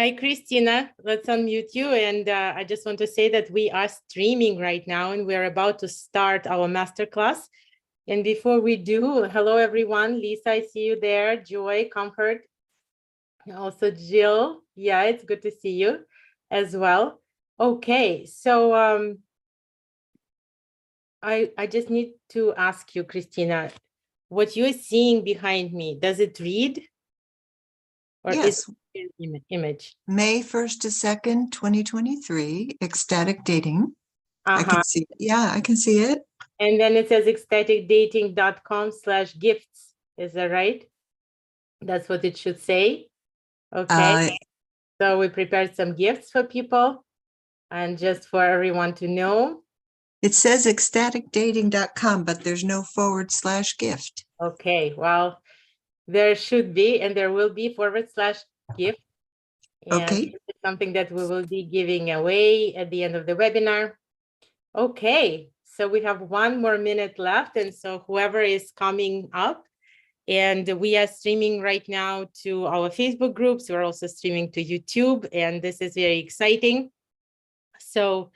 Hi, Christina. Let's unmute you. And I just want to say that we are streaming right now and we're about to start our masterclass. And before we do, hello, everyone. Lisa, I see you there. Joy, Comfort. Also, Jill. Yeah, it's good to see you as well. Okay, so I just need to ask you, Christina, what you're seeing behind me, does it read? Or Yes. is it an image? May 1st to 2nd, 2023, ecstatic dating. I can see, I can see it. And then it says ecstaticdating.com/gifts. Is that right? That's what it should say. Okay. So we prepared some gifts for people and just for everyone to know. It says ecstaticdating.com, but there's no /gift. Okay. Well, there should be, and there will be /gift. And okay. it's something that we will be giving away at the end of the webinar. Okay. So we have 1 more minute left. And so whoever is coming up, and we are streaming right now to our Facebook groups. We're also streaming to YouTube, and this is very exciting. So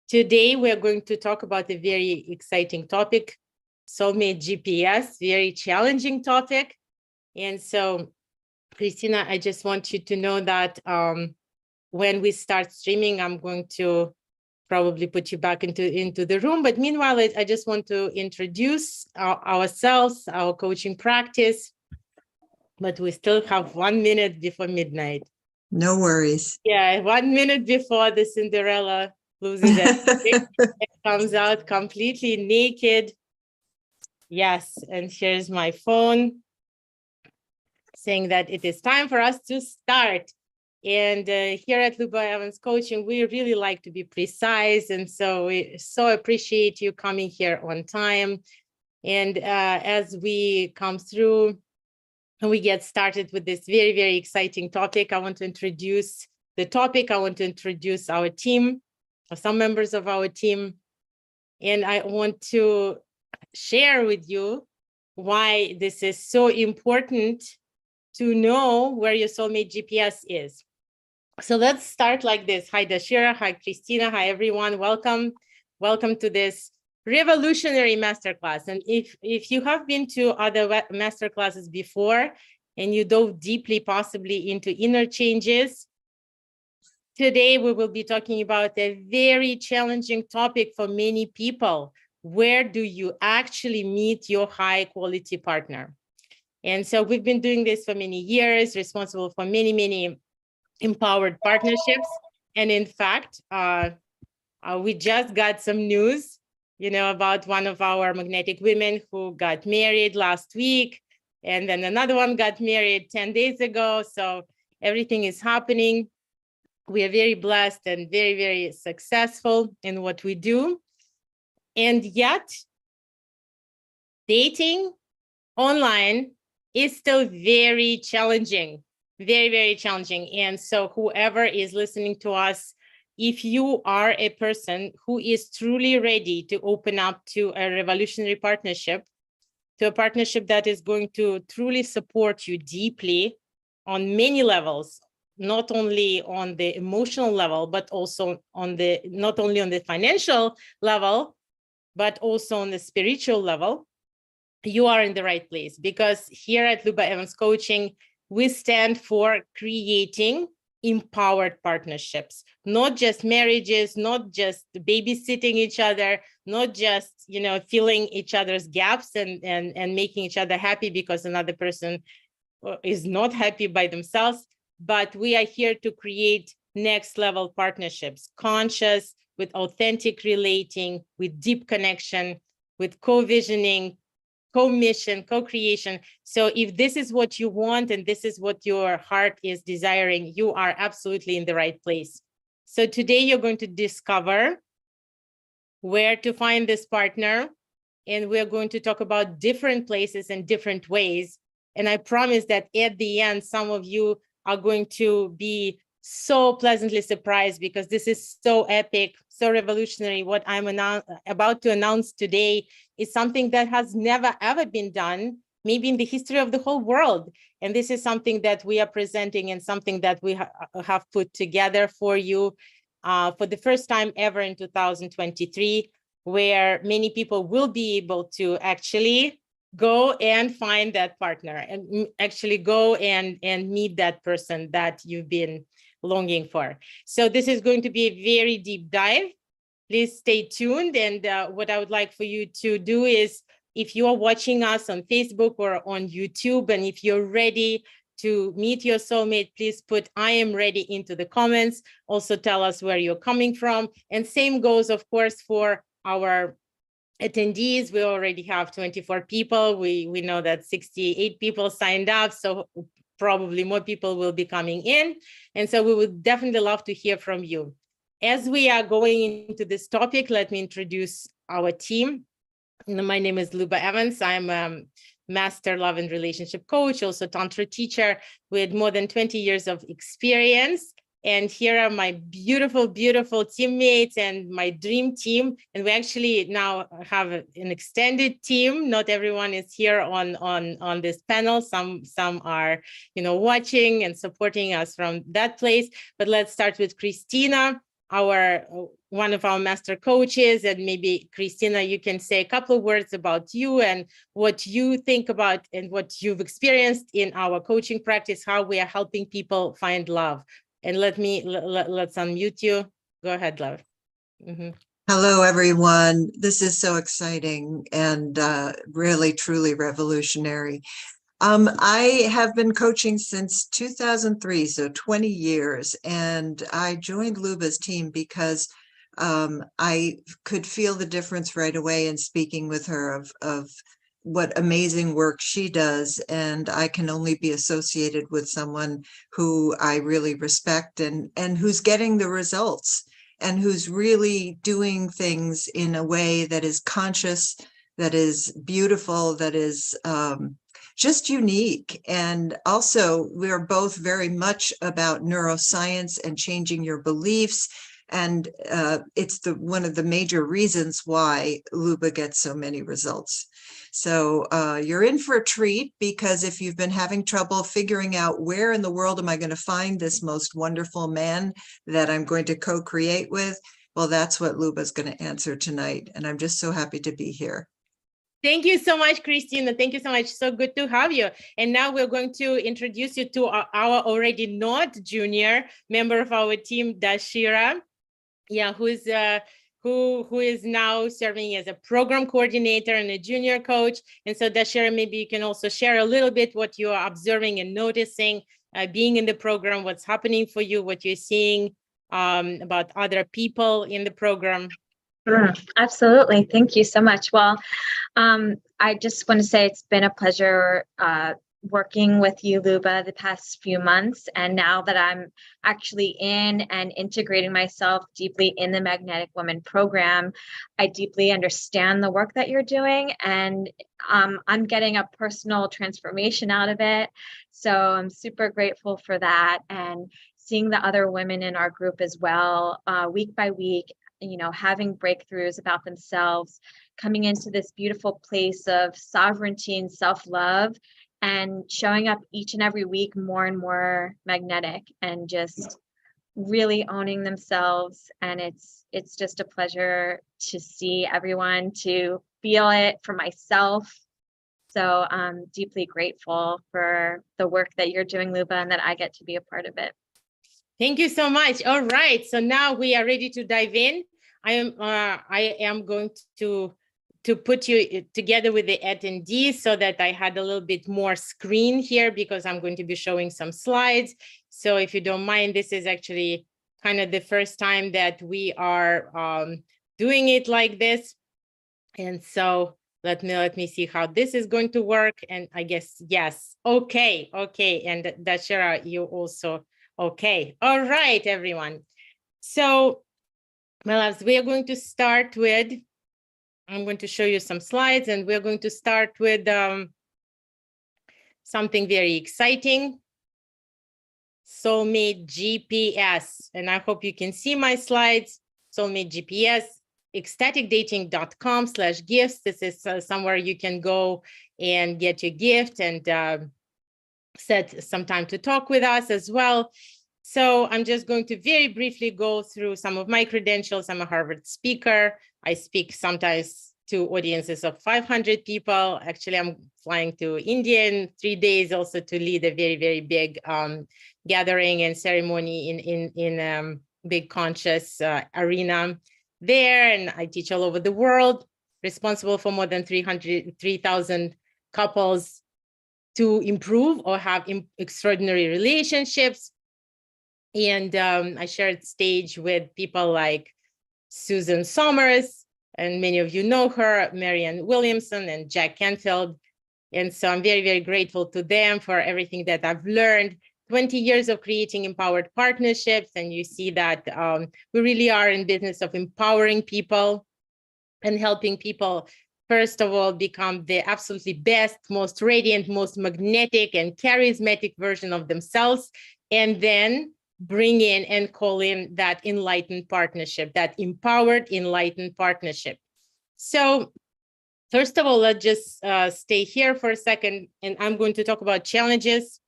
today we're going to talk about a very exciting topic, Soulmate GPS, very challenging topic. And so, Christina, I just want you to know that when we start streaming, I'm going to probably put you back into the room. But meanwhile, I just want to introduce ourselves, our coaching practice. But we still have 1 minute before midnight. No worries. Yeah, 1 minute before the Cinderella loses it, it comes out completely naked. Yes, and here's my phone saying that it is time for us to start. And here at Luba Evans Coaching, we really like to be precise. And so we so appreciate you coming here on time. And as we come through and we get started with this very, very exciting topic, I want to introduce the topic. I want to introduce our team, or some members of our team. And I want to share with you why this is so important to know where your soulmate GPS is. So let's start like this. Hi, Dashira. Hi, Christina. Hi, everyone. Welcome. Welcome to this revolutionary masterclass. And if you have been to other masterclasses before and you dove deeply possibly into inner changes, today we will be talking about a very challenging topic for many people. Where do you actually meet your high quality partner? And so we've been doing this for many years, responsible for many, many empowered partnerships. And in fact, we just got some news, about one of our magnetic women who got married last week. And then another one got married 10 days ago. So everything is happening. We are very blessed and very, very successful in what we do. And yet, dating online is still very challenging. Very, very challenging. And so whoever is listening to us, if you are a person who is truly ready to open up to a revolutionary partnership, to a partnership that is going to truly support you deeply on many levels, not only on the emotional level, but also not only on the financial level, but also on the spiritual level, you are in the right place. Because here at Luba Evans Coaching, we stand for creating empowered partnerships, not just marriages, not just babysitting each other, not just, filling each other's gaps and making each other happy because another person is not happy by themselves. But we are here to create next level partnerships, conscious, with authentic relating, with deep connection, with co-visioning, co-mission, co-creation. So if this is what you want and this is what your heart is desiring, you are absolutely in the right place. So today you're going to discover where to find this partner, and we're going to talk about different places and different ways. And I promise that at the end, some of you are going to be so pleasantly surprised, because this is so epic, so revolutionary. What I'm about to announce today is something that has never, ever been done maybe in the history of the whole world. And this is something that we are presenting and something that we have put together for you for the first time ever in 2023, where many people will be able to actually go and find that partner and actually go and meet that person that you've been longing for. So this is going to be a very deep dive. Please stay tuned. And what I would like for you to do is, if you are watching us on Facebook or on YouTube, and if you're ready to meet your soulmate, please put "I am ready" into the comments. Also tell us where you're coming from. And same goes, of course, for our attendees. We already have 24 people. We know that 68 people signed up, so probably more people will be coming in. And so we would definitely love to hear from you. As we are going into this topic, let me introduce our team. My name is Luba Evans. I'm a master love and relationship coach, also Tantra teacher with more than 20 years of experience. And here are my beautiful, beautiful teammates and my dream team. And we actually now have an extended team. Not everyone is here on this panel. Some are, watching and supporting us from that place. But let's start with Christina, one of our master coaches. And maybe Christina, you can say a couple of words about you and what you think about and what you've experienced in our coaching practice, how we are helping people find love. And let's unmute you. Go ahead, love. Mm-hmm. Hello, everyone. This is so exciting and really, truly revolutionary. I have been coaching since 2003, so 20 years, and I joined Luba's team because I could feel the difference right away in speaking with her of what amazing work she does, and I can only be associated with someone who I really respect and who's getting the results and who's really doing things in a way that is conscious, that is beautiful, that is just unique. And also, we're both very much about neuroscience and changing your beliefs. And it's one of the major reasons why Luba gets so many results. So you're in for a treat, because if you've been having trouble figuring out where in the world am I going to find this most wonderful man that I'm going to co-create with, well, that's what Luba's going to answer tonight. And I'm just so happy to be here. Thank you so much, Christina. Thank you so much. So good to have you. And now we're going to introduce you to our already not junior member of our team, Dashira. Yeah, who is now serving as a program coordinator and a junior coach. And so Dashira, maybe you can also share a little bit what you are observing and noticing, being in the program, what's happening for you, what you're seeing about other people in the program. Absolutely. Thank you so much. Well, I just want to say it's been a pleasure working with you, Luba, the past few months. And now that I'm actually in and integrating myself deeply in the Magnetic Woman program, I deeply understand the work that you're doing, and I'm getting a personal transformation out of it. So I'm super grateful for that, and seeing the other women in our group as well, week by week, having breakthroughs about themselves, coming into this beautiful place of sovereignty and self-love, and showing up each and every week more and more magnetic and just really owning themselves. And it's just a pleasure to see everyone, to feel it for myself. So I'm deeply grateful for the work that you're doing, Luba, and that I get to be a part of it. Thank you so much. All right, so now we are ready to dive in. I am going to put you together with the attendees so that I had a little bit more screen here, because I'm going to be showing some slides. So if you don't mind, this is actually kind of the first time that we are doing it like this. And so let me see how this is going to work. And I guess, yes, okay. And Dashira, you also, okay. All right, everyone. So, my loves, we are going to start with, I'm going to show you some slides, and we're going to start with something very exciting, Soulmate GPS. And I hope you can see my slides, Soulmate GPS. ecstaticdating.com/gifts. This is somewhere you can go and get your gift and set some time to talk with us as well. So I'm just going to very briefly go through some of my credentials. I'm a Harvard speaker. I speak sometimes to audiences of 500 people. Actually, I'm flying to India in 3 days also to lead a very, very big gathering and ceremony in big conscious arena there. And I teach all over the world, responsible for more than 3,000 couples to improve or have extraordinary relationships. And I shared stage with people like Susan Somers, and many of you know her, Marianne Williamson and Jack Canfield. And so I'm very, very grateful to them for everything that I've learned. 20 years of creating empowered partnerships. And you see that we really are in business of empowering people and helping people, first of all, become the absolutely best, most radiant, most magnetic and charismatic version of themselves. And then bring in and call in that enlightened partnership, that empowered, enlightened partnership. So first of all, let's just stay here for a second, and I'm going to talk about challenges.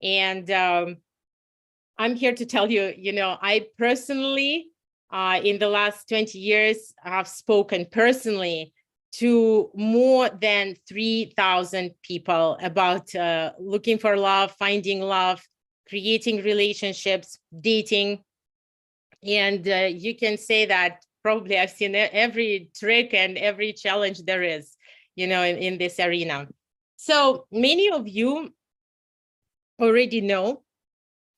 And I'm here to tell you, I personally, in the last 20 years, have spoken personally to more than 3,000 people about looking for love, finding love, creating relationships, dating. And you can say that probably I've seen every trick and every challenge there is, in this arena. So many of you already know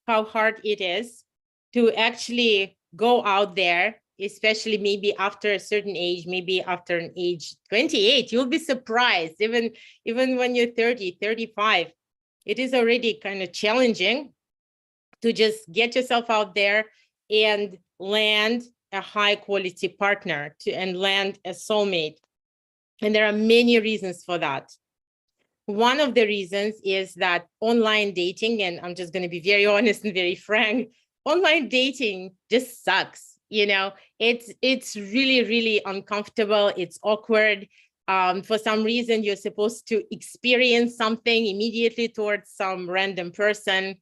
how hard it is to actually go out there, especially maybe after a certain age, maybe after an age 28. You'll be surprised, even when you're 30, 35, it is already kind of challenging to just get yourself out there and land a high quality partner and land a soulmate. And there are many reasons for that. One of the reasons is that online dating, and I'm just going to be very honest and very frank, online dating just sucks. It's really, really uncomfortable. It's awkward. For some reason, you're supposed to experience something immediately towards some random person.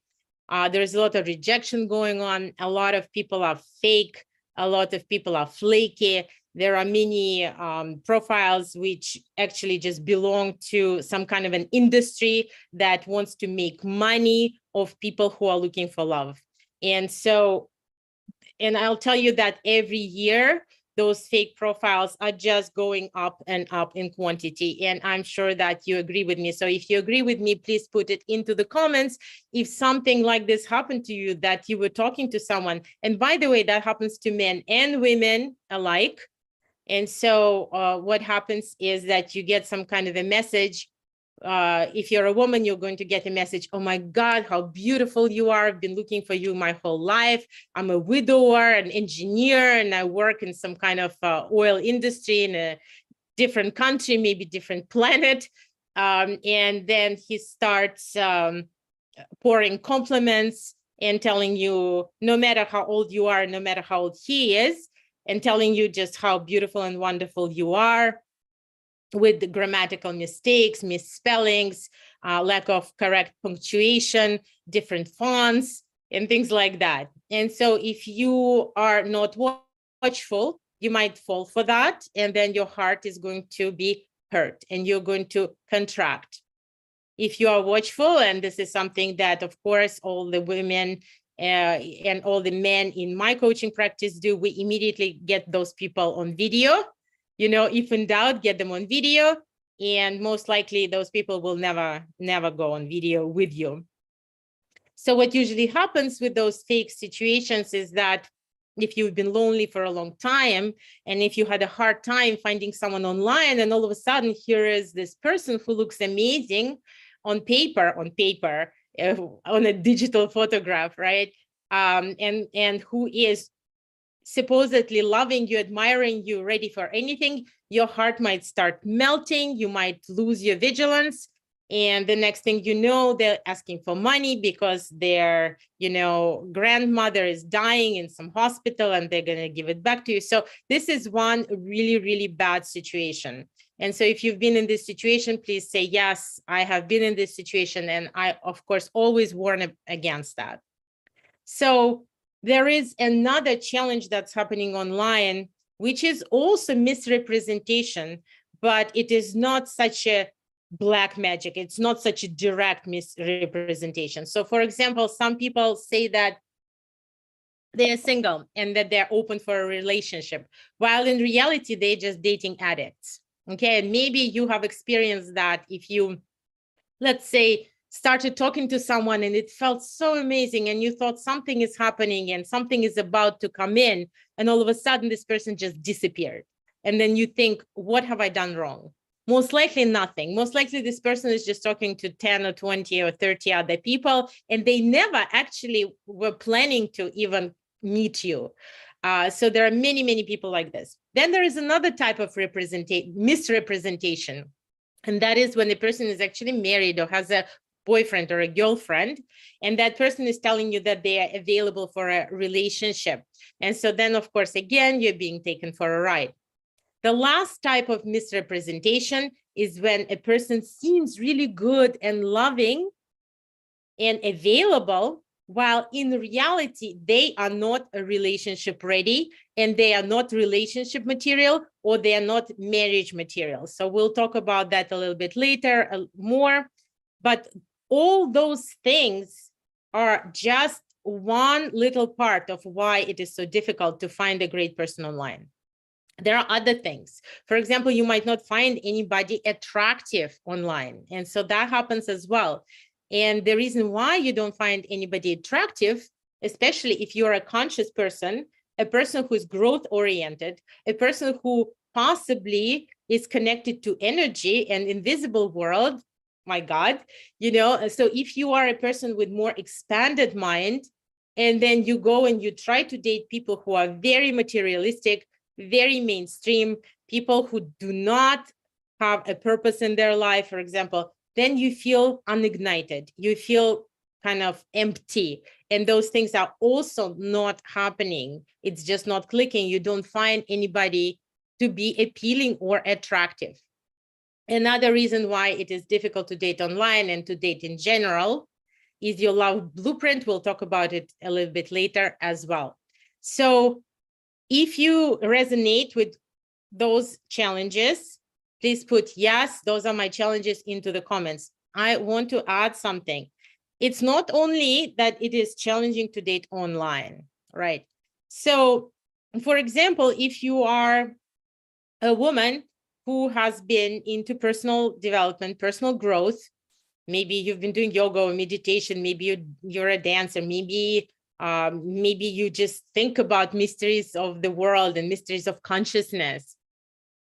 There's a lot of rejection going on. A lot of people are fake. A lot of people are flaky. There are many profiles which actually just belong to some kind of an industry that wants to make money of people who are looking for love. And I'll tell you that every year, those fake profiles are just going up and up in quantity. And I'm sure that you agree with me. So if you agree with me, please put it into the comments. If something like this happened to you, that you were talking to someone, and by the way, that happens to men and women alike. And so what happens is that you get some kind of a message. If you're a woman, you're going to get a message, oh my God, how beautiful you are. I've been looking for you my whole life. I'm a widower, an engineer, and I work in some kind of oil industry in a different country, maybe different planet. And then he starts pouring compliments and telling you, no matter how old you are, no matter how old he is, and telling you just how beautiful and wonderful you are, with the grammatical mistakes, misspellings, lack of correct punctuation, different fonts, and things like that. And so if you are not watchful, you might fall for that, and then your heart is going to be hurt and you're going to contract. If you are watchful, and this is something that, of course, all the women and all the men in my coaching practice do, we immediately get those people on video. If in doubt, get them on video, and most likely those people will never go on video with you. So what usually happens with those fake situations is that if you've been lonely for a long time, and if you had a hard time finding someone online, and all of a sudden here is this person who looks amazing on paper, on a digital photograph, right? And who is supposedly loving you, admiring you, ready for anything, your heart might start melting. You might lose your vigilance, And the next thing you know, they're asking for money because their, grandmother is dying in some hospital and they're going to give it back to you. So this is one really, really bad situation. And so if you've been in this situation, please say, yes, I have been in this situation. And I, of course, always warn against that. So there is another challenge that's happening online, which is also misrepresentation, but it is not such a black magic. It's not such a direct misrepresentation. So for example, some people say that they're single and that they're open for a relationship, while in reality, they're just dating addicts. Okay, and maybe you have experienced that if you, let's say, started talking to someone and it felt so amazing and you thought something is happening and something is about to come in, and all of a sudden this person just disappeared. And then you think, what have I done wrong? Most likely nothing. Most likely this person is just talking to 10 or 20 or 30 other people, and they never actually were planning to even meet you. So there are many, many people like this. Then there is another type of misrepresentation. And that is when the person is actually married or has a boyfriend or a girlfriend, and that person is telling you that they are available for a relationship. And so then, of course, again, you're being taken for a ride. The last type of misrepresentation is when a person seems really good and loving and available, while in reality, they are not a relationship ready, and they are not relationship material, or they are not marriage material. So we'll talk about that a little bit later, more. But all those things are just one little part of why it is so difficult to find a great person online. There are other things. For example, you might not find anybody attractive online. And so that happens as well. And the reason why you don't find anybody attractive, especially if you're a conscious person, a person who's growth oriented, a person who possibly is connected to energy and invisible world, my God, so if you are a person with more expanded mind, and then you go and you try to date people who are very materialistic, very mainstream, people who do not have a purpose in their life, for example, then you feel unignited, you feel kind of empty, and those things are also not happening. It's just not clicking. You don't find anybody to be appealing or attractive. Another reason why it is difficult to date online and to date in general is your love blueprint. We'll talk about it a little bit later as well. So if you resonate with those challenges, please put yes, those are my challenges into the comments. I want to add something. It's not only that it is challenging to date online, right? So for example, if you are a woman who has been into personal development, personal growth, maybe you've been doing yoga or meditation, maybe you're a dancer, maybe you just think about mysteries of the world and mysteries of consciousness,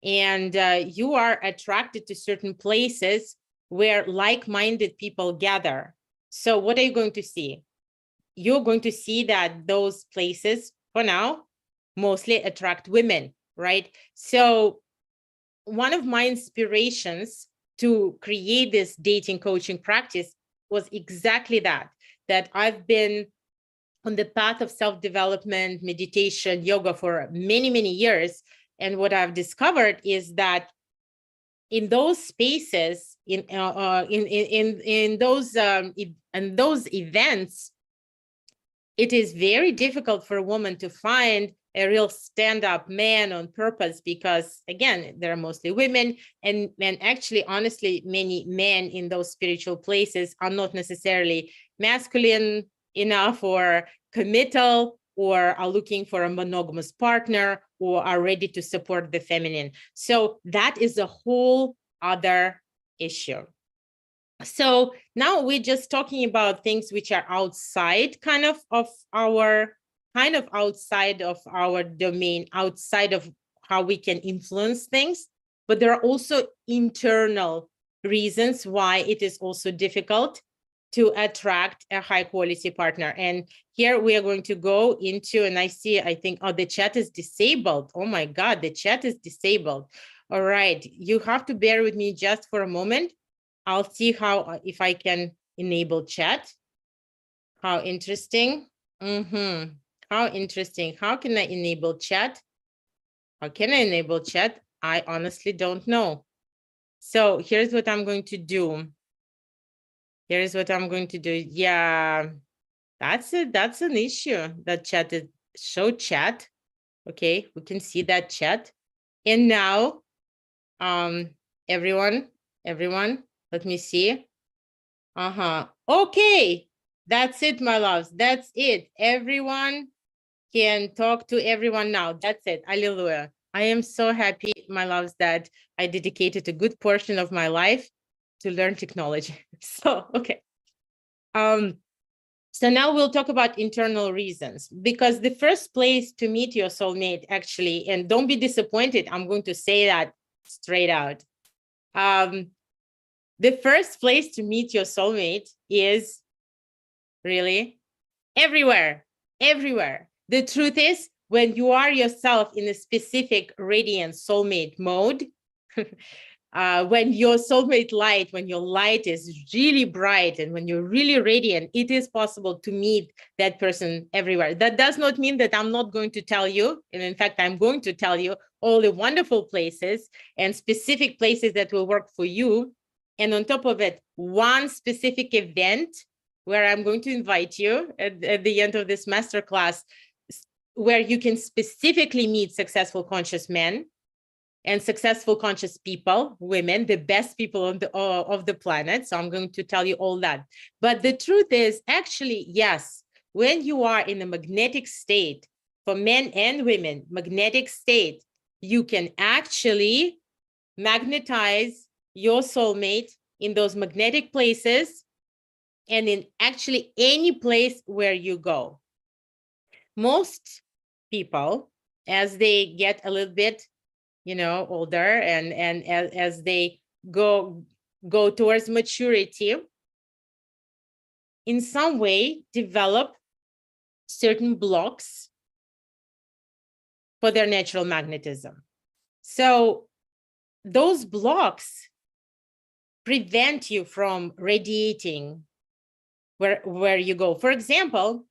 and you are attracted to certain places where like-minded people gather. So what are you going to see? You're going to see that those places, for now, mostly attract women, right? So one of my inspirations to create this dating coaching practice was exactly that I've been on the path of self-development, meditation, yoga for many, many years. And what I've discovered is that in those spaces, in those events, it is very difficult for a woman to find a real stand-up man on purpose, because again, there are mostly women, and actually, honestly, many men in those spiritual places are not necessarily masculine enough or committal, or are looking for a monogamous partner, or are ready to support the feminine. So that is a whole other issue. So now we're just talking about things which are outside outside of our domain, outside of how we can influence things. But there are also internal reasons why it is also difficult to attract a high quality partner. And here we are going to go into, and I think, oh, the chat is disabled. Oh my God, the chat is disabled. All right, you have to bear with me just for a moment. I'll see how, if I can enable chat. How interesting. How interesting. How can I enable chat? How can I enable chat? I honestly don't know. So here's what I'm going to do. Here's what I'm going to do. Yeah, that's it. That's an issue. That chat is show chat. Okay, we can see that chat. And now, everyone, let me see. Okay, that's it, my loves. That's it. Everyone can talk to everyone now. That's it. Hallelujah. I am so happy, my loves, that I dedicated a good portion of my life to learn technology. So, okay. So now we'll talk about internal reasons, because the first place to meet your soulmate, actually, and don't be disappointed, I'm going to say that straight out. The first place to meet your soulmate is really everywhere, everywhere. The truth is, when you are yourself in a specific radiant soulmate mode, when your soulmate light, when your light is really bright and when you're really radiant, it is possible to meet that person everywhere. That does not mean that I'm not going to tell you. And in fact, I'm going to tell you all the wonderful places and specific places that will work for you. And on top of it, one specific event where I'm going to invite you at the end of this masterclass, where you can specifically meet successful conscious men and successful conscious people, women, the best people on of the planet. So I'm going to tell you all that. But the truth is, actually, yes, when you are in a magnetic state, for men and women, magnetic state, you can actually magnetize your soulmate in those magnetic places and in actually any place where you go. Most people, as they get a little bit, older and as they go towards maturity, in some way develop certain blocks for their natural magnetism. So those blocks prevent you from radiating where you go. For example,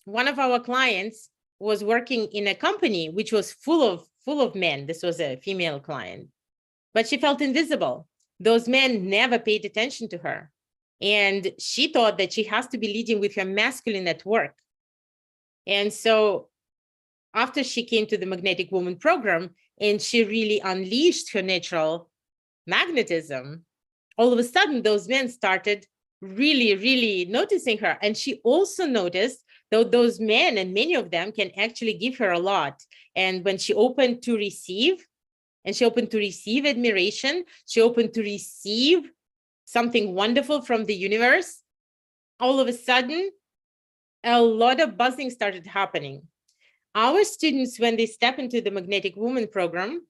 one of our clients was working in a company which was full of men. This was a female client, but she felt invisible. Those men never paid attention to her. And she thought that she has to be leading with her masculine at work. And so after she came to the Magnetic Woman program and she really unleashed her natural magnetism, all of a sudden those men started really, really noticing her. And she also noticed that those men, and many of them, can actually give her a lot. And when she opened to receive, and she opened to receive admiration, she opened to receive something wonderful from the universe, all of a sudden, a lot of buzzing started happening. Our students, when they step into the Magnetic Woman program,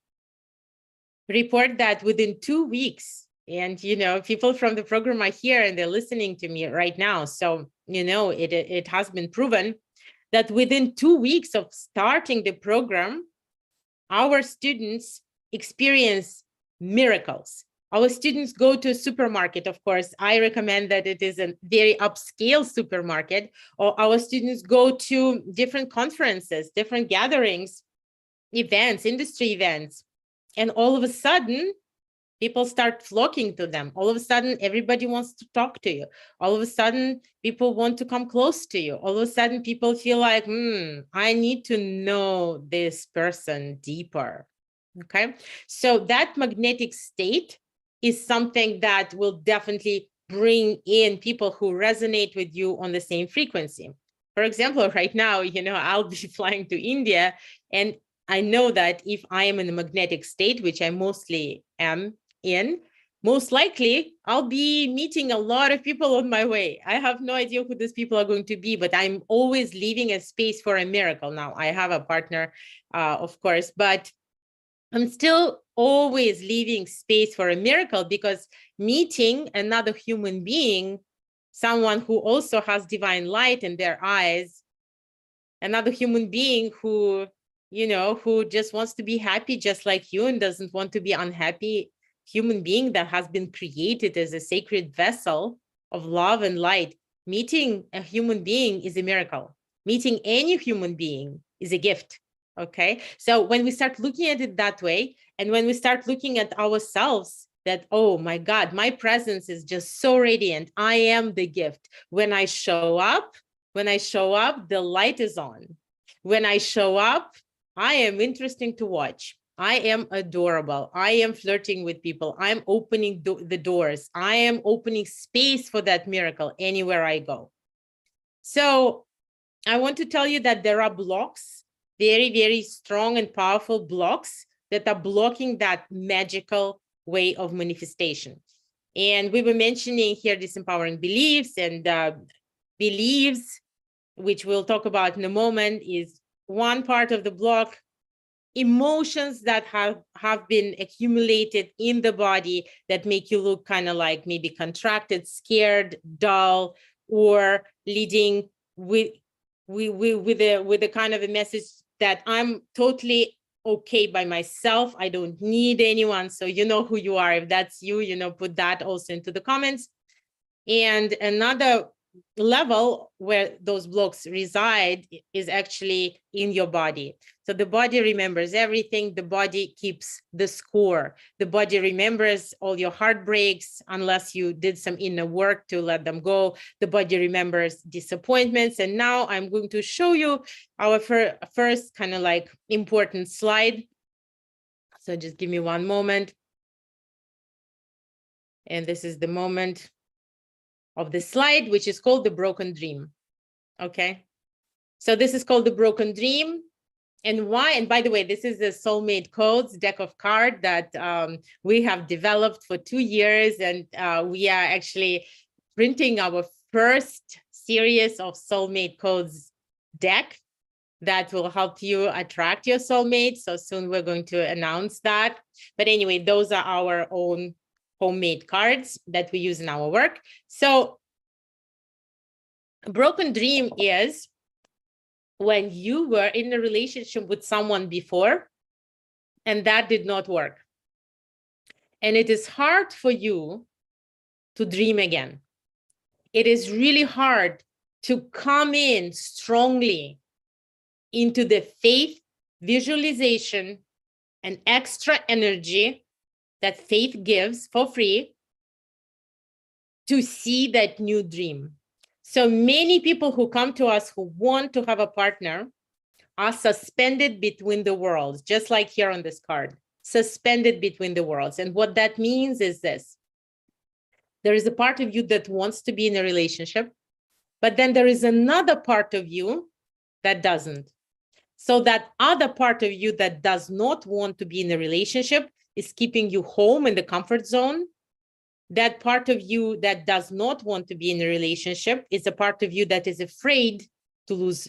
report that within 2 weeks, and people from the program are here and they're listening to me right now. So, it has been proven that within 2 weeks of starting the program, our students experience miracles. Our students go to a supermarket. Of course, I recommend that it is a very upscale supermarket, or our students go to different conferences, different gatherings, events, industry events. And all of a sudden, people start flocking to them. All of a sudden, everybody wants to talk to you. All of a sudden, people want to come close to you. All of a sudden, people feel like, I need to know this person deeper. Okay. So that magnetic state is something that will definitely bring in people who resonate with you on the same frequency. For example, right now, I'll be flying to India, and I know that if I am in a magnetic state, which I mostly am in, most likely I'll be meeting a lot of people on my way. I have no idea who these people are going to be, but I'm always leaving a space for a miracle. Now, I have a partner, of course, but I'm still always leaving space for a miracle, because meeting another human being, someone who also has divine light in their eyes, another human being who, who just wants to be happy just like you and doesn't want to be unhappy human being that has been created as a sacred vessel of love and light. Meeting a human being is a miracle. Meeting any human being is a gift. Okay. So when we start looking at it that way, and when we start looking at ourselves that, oh my God, my presence is just so radiant. I am the gift. When I show up, the light is on. When I show up, I am interesting to watch. I am adorable. I am flirting with people. I'm opening the doors. I am opening space for that miracle anywhere I go. So I want to tell you that there are blocks, very, very strong and powerful blocks that are blocking that magical way of manifestation. And we were mentioning here disempowering beliefs, and beliefs, which we'll talk about in a moment, is one part of the block. Emotions that have been accumulated in the body that make you look kind of like maybe contracted, scared, dull, or leading with a kind of a message that I'm totally okay by myself. I don't need anyone. So you know who you are. If that's you, you know, put that also into the comments. And another level where those blocks reside is actually in your body. So the body remembers everything. The body keeps the score. The body remembers all your heartbreaks, unless you did some inner work to let them go. The body remembers disappointments. And now I'm going to show you our first kind of like important slide. So just give me one moment. And this is the moment of the slide, which is called the broken dream. Okay. So this is called the broken dream. And why? And by the way, this is the Soulmate Codes deck of cards that we have developed for 2 years. And we are actually printing our first series of Soulmate Codes deck that will help you attract your soulmate. So soon we're going to announce that. But anyway, those are our own homemade cards that we use in our work. So a broken dream is when you were in a relationship with someone before and that did not work. And it is hard for you to dream again. It is really hard to come in strongly into the faith, visualization, and extra energy that faith gives for free to see that new dream. So many people who come to us who want to have a partner are suspended between the worlds, just like here on this card, suspended between the worlds. And what that means is this. There is a part of you that wants to be in a relationship, but then there is another part of you that doesn't. So that other part of you that does not want to be in a relationship is keeping you home in the comfort zone. That part of you that does not want to be in a relationship is a part of you that is afraid to lose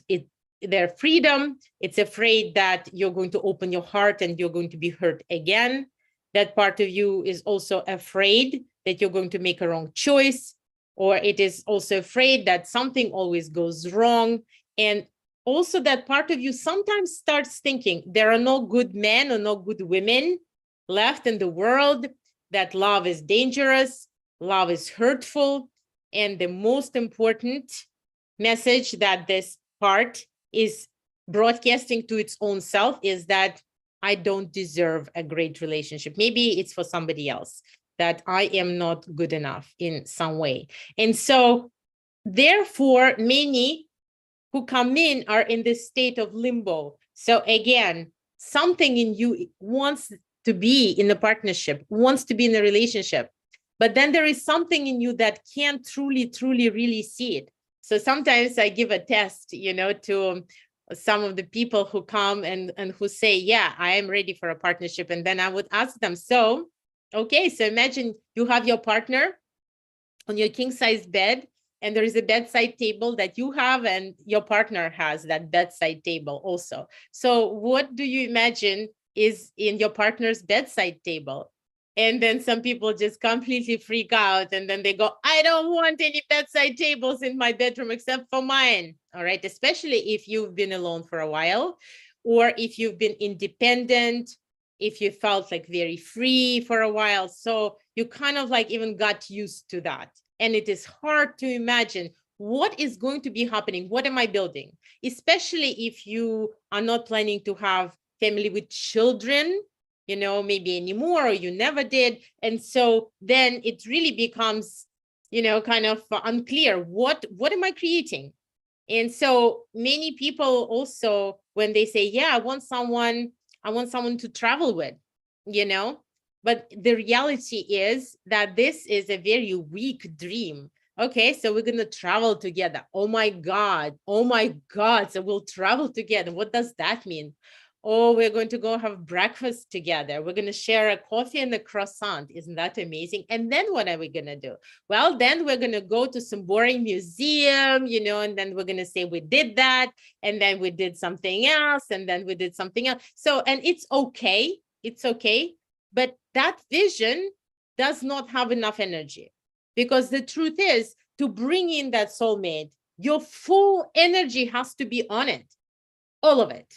their freedom. It's afraid that you're going to open your heart and you're going to be hurt again. That part of you is also afraid that you're going to make a wrong choice, or it is also afraid that something always goes wrong. And also that part of you sometimes starts thinking there are no good men or no good women left in the world, that love is dangerous, love is hurtful. And the most important message that this part is broadcasting to its own self is that I don't deserve a great relationship. Maybe it's for somebody else, that I am not good enough in some way. And so therefore, many who come in are in this state of limbo. So again, something in you wants to be in a partnership, wants to be in a relationship, but then there is something in you that can't truly, really see it. So sometimes I give a test, to some of the people who come and who say, yeah, I am ready for a partnership. And then I would ask them, so, okay, so imagine you have your partner on your king size bed, and there is a bedside table that you have and your partner has that bedside table also. So what do you imagine is in your partner's bedside table? And then some people just completely freak out, and then they go, I don't want any bedside tables in my bedroom except for mine. All right, especially if you've been alone for a while, or if you've been independent if you felt like very free for a while. So you kind of like even got used to that. And it is hard to imagine what is going to be happening. What am I building? Especially if you are not planning to have family with children, you know, maybe anymore, or you never did. And so then it really becomes, you know, kind of unclear. What am I creating? And so many people also, when they say, yeah, I want someone to travel with, you know, but the reality is that this is a very weak dream. Okay, so we're going to travel together. Oh my God. So we'll travel together. What does that mean? Oh, we're going to go have breakfast together. We're going to share a coffee and a croissant. Isn't that amazing? And then what are we going to do? Well, then we're going to go to some boring museum, you know, and then we're going to say we did that. And then we did something else. And then we did something else. So, and it's okay. It's okay. But that vision does not have enough energy, because the truth is, to bring in that soulmate, your full energy has to be on it. All of it.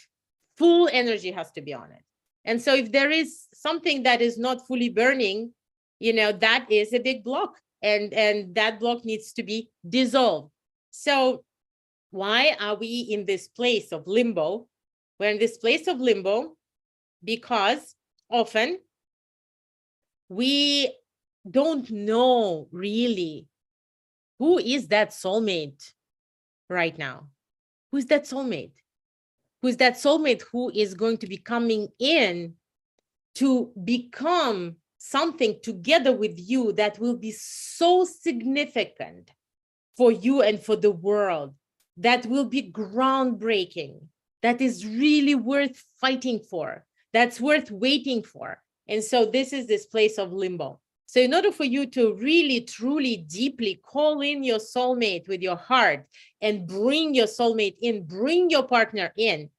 Full energy has to be on it. And so if there is something that is not fully burning, you know, that is a big block, and that block needs to be dissolved. So why are we in this place of limbo? We're in this place of limbo because often we don't know really who is that soulmate right now. Who's that soulmate? Who's that soulmate who is going to be coming in to become something together with you that will be so significant for you and for the world, that will be groundbreaking, that is really worth fighting for, that's worth waiting for. And so this is this place of limbo. So in order for you to really, truly, deeply call in your soulmate with your heart and bring your soulmate in, bring your partner in,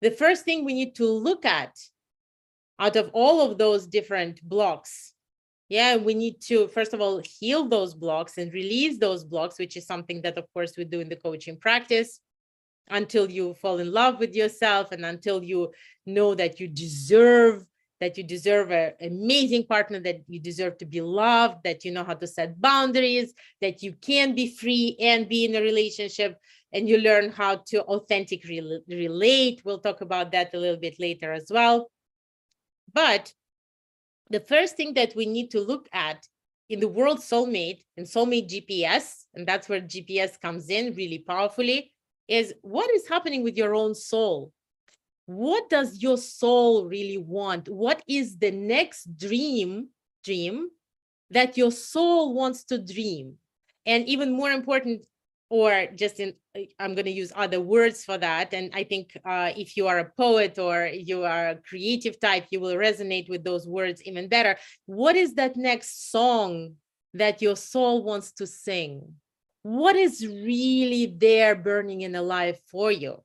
the first thing we need to look at out of all of those different blocks, yeah, we need to, first of all, heal those blocks and release those blocks, which is something that, of course, we do in the coaching practice until you fall in love with yourself and until you know that you deserve an amazing partner, that you deserve to be loved, that you know how to set boundaries, that you can be free and be in a relationship, and you learn how to authentically relate. We'll talk about that a little bit later as well. But the first thing that we need to look at in the world soulmate and soulmate GPS, and that's where GPS comes in really powerfully, is what is happening with your own soul. What does your soul really want? What is the next dream that your soul wants to dream? And even more important, or just in, I'm going to use other words for that. And I think if you are a poet or you are a creative type, you will resonate with those words even better. What is that next song that your soul wants to sing? What is really there burning and alive for you?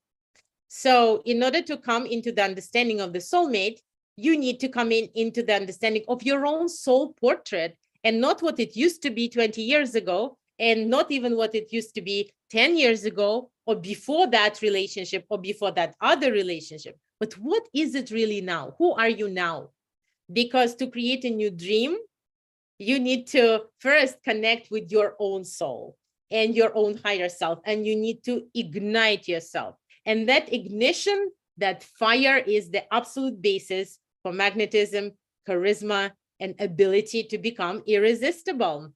So in order to come into the understanding of the soulmate, you need to come into the understanding of your own soul portrait, and not what it used to be 20 years ago, and not even what it used to be 10 years ago, or before that relationship, or before that other relationship. But what is it really now? Who are you now? Because to create a new dream, you need to first connect with your own soul and your own higher self, and you need to ignite yourself. And that ignition, that fire, is the absolute basis for magnetism, charisma, and ability to become irresistible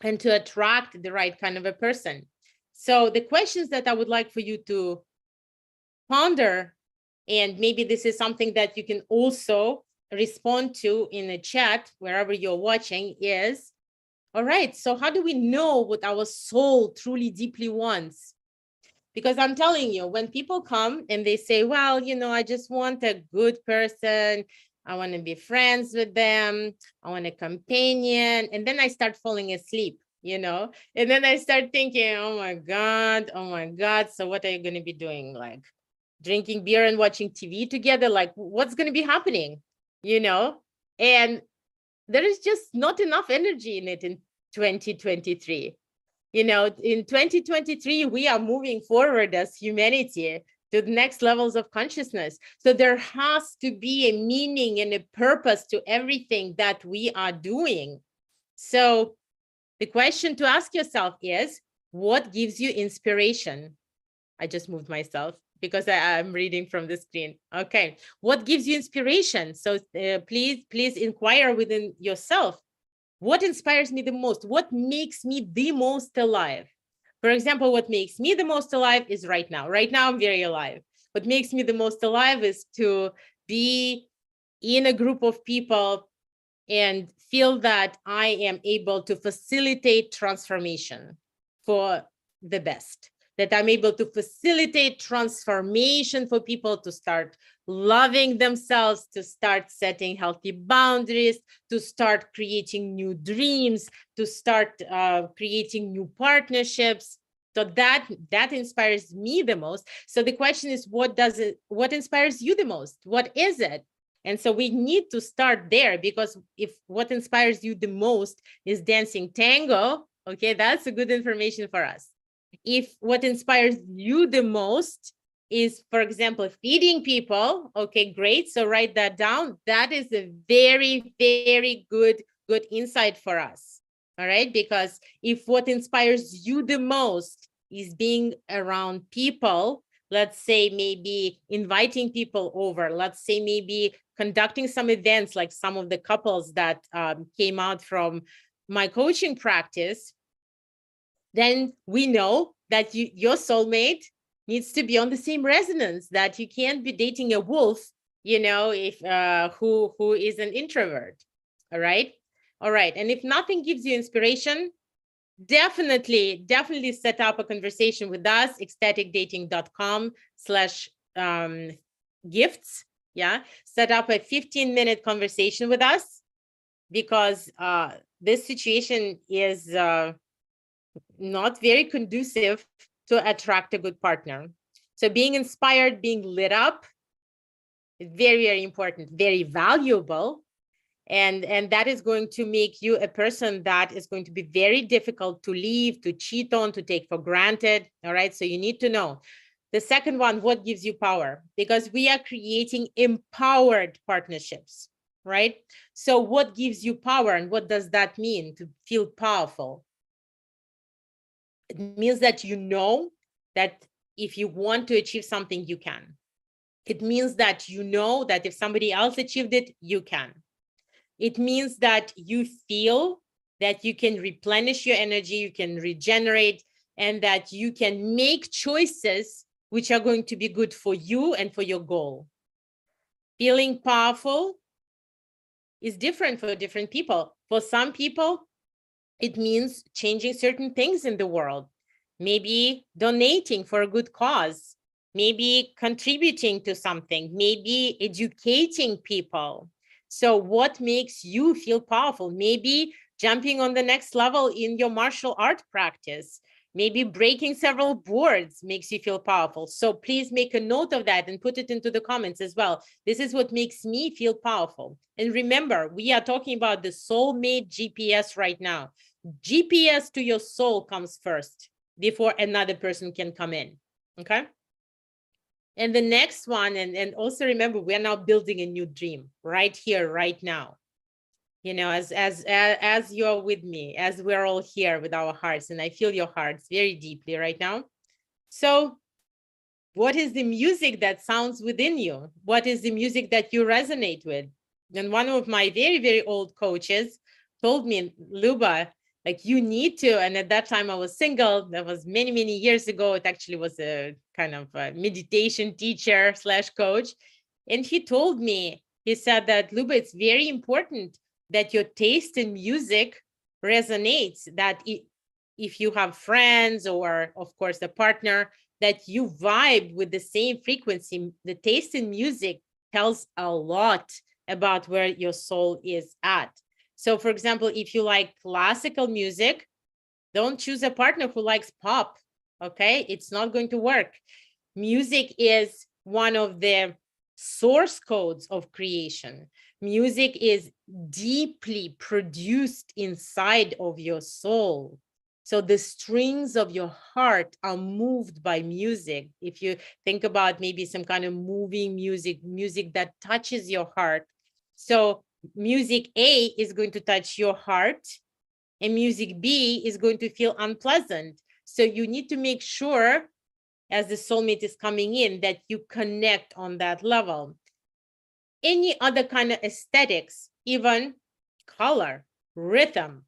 and to attract the right kind of a person. So the questions that I would like for you to ponder, and maybe this is something that you can also respond to in the chat, wherever you're watching, is, all right, so how do we know what our soul truly deeply wants? Because I'm telling you, when people come and they say, well, you know, I just want a good person, I want to be friends with them, I want a companion, and then I start falling asleep, you know, and then I start thinking, oh my God, so what are you going to be doing? Like drinking beer and watching TV together? Like, what's going to be happening, you know? And there is just not enough energy in it in 2023. You know, in 2023, we are moving forward as humanity. to the next levels of consciousness. So there has to be a meaning and a purpose to everything that we are doing. So the question to ask yourself is, what gives you inspiration? I just moved myself because I'm reading from the screen. Okay, what gives you inspiration? So please inquire within yourself. What inspires me the most? What makes me the most alive? For example, what makes me the most alive is right now. Right now, I'm very alive. What makes me the most alive is to be in a group of people and feel that I am able to facilitate transformation for the best, that I'm able to facilitate transformation for people to start loving themselves, to start setting healthy boundaries, to start creating new dreams, to start creating new partnerships. So that inspires me the most. So the question is, what inspires you the most? What is it? And so we need to start there, because if what inspires you the most is dancing tango, okay, that's a good information for us. If what inspires you the most is, for example, feeding people, okay, great. So write that down. That is a very, very good insight for us. All right, because if what inspires you the most is being around people, let's say maybe inviting people over, let's say maybe conducting some events like some of the couples that came out from my coaching practice, then we know that your soulmate needs to be on the same resonance, that you can't be dating a wolf, you know, if who is an introvert. All right. And if nothing gives you inspiration, definitely set up a conversation with us, ecstaticdating.com/gifts. Yeah, set up a 15-minute conversation with us, because this situation is not very conducive to attract a good partner. So being inspired, being lit up, very, very important, very valuable. And that is going to make you a person that is going to be very difficult to leave, to cheat on, to take for granted. All right. So you need to know. The second one, what gives you power? Because we are creating empowered partnerships, right? So what gives you power, and what does that mean to feel powerful? It means that you know that if you want to achieve something, you can. It means that you know that if somebody else achieved it, you can. It means that you feel that you can replenish your energy, you can regenerate, and that you can make choices which are going to be good for you and for your goal. Feeling powerful is different for different people. For some people, it means changing certain things in the world, maybe donating for a good cause, maybe contributing to something, maybe educating people. So what makes you feel powerful? Maybe jumping on the next level in your martial art practice, maybe breaking several boards makes you feel powerful. So please make a note of that and put it into the comments as well. This is what makes me feel powerful. And remember, we are talking about the soulmate GPS right now. GPS to your soul comes first before another person can come in. Okay. And the next one, and also remember, we're now building a new dream right here, right now. You know, as you're with me, as we're all here with our hearts, and I feel your hearts very deeply right now. So what is the music that sounds within you? What is the music that you resonate with? And one of my very, very old coaches told me, Luba, like you need to, and at that time I was single, that was many, many years ago. It actually was a kind of a meditation teacher / coach. And he told me, he said that, Luba, it's very important that your taste in music resonates, that if you have friends or of course a partner, that you vibe with the same frequency. The taste in music tells a lot about where your soul is at. So for example, if you like classical music, don't choose a partner who likes pop, okay? It's not going to work. Music is one of the source codes of creation. Music is deeply produced inside of your soul. So the strings of your heart are moved by music. If you think about maybe some kind of moving music, music that touches your heart. So music A is going to touch your heart, and music B is going to feel unpleasant. So you need to make sure, as the soulmate is coming in, that you connect on that level. Any other kind of aesthetics, even color, rhythm.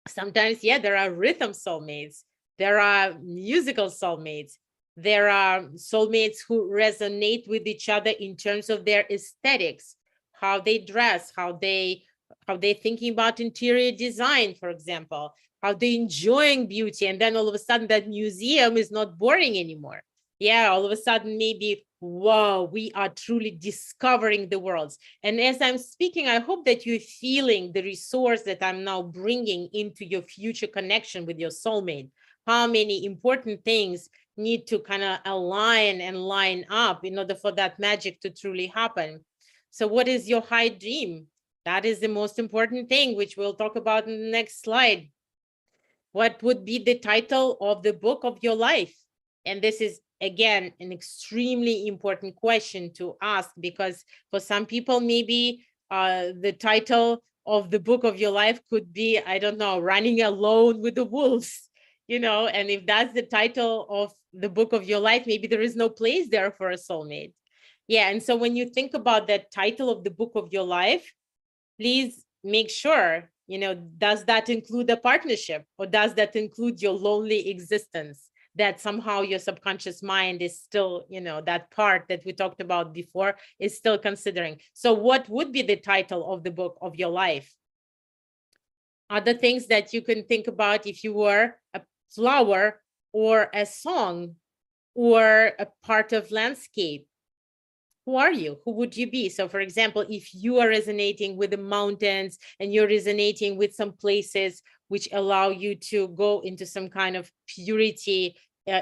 Sometimes, yeah, there are rhythm soulmates. There are musical soulmates. There are soulmates who resonate with each other in terms of their aesthetics, how they dress, how they're thinking about interior design, for example, how they're enjoying beauty. And then all of a sudden that museum is not boring anymore. Yeah, all of a sudden maybe, wow, we are truly discovering the worlds. And as I'm speaking, I hope that you're feeling the resource that I'm now bringing into your future connection with your soulmate. How many important things need to kind of align and line up in order for that magic to truly happen. So what is your high dream? That is the most important thing, which we'll talk about in the next slide. What would be the title of the book of your life? And this is, again, an extremely important question to ask, because for some people, maybe the title of the book of your life could be, I don't know, Running Alone with the Wolves, you know, and if that's the title of the book of your life, maybe there is no place there for a soulmate. Yeah, and so when you think about that title of the book of your life, please make sure, you know, does that include a partnership, or does that include your lonely existence that somehow your subconscious mind is still, you know, that part that we talked about before is still considering. So what would be the title of the book of your life? Other things that you can think about: if you were a flower or a song or a part of landscape, who are you? Who would you be? So for example, if you are resonating with the mountains and you're resonating with some places which allow you to go into some kind of purity,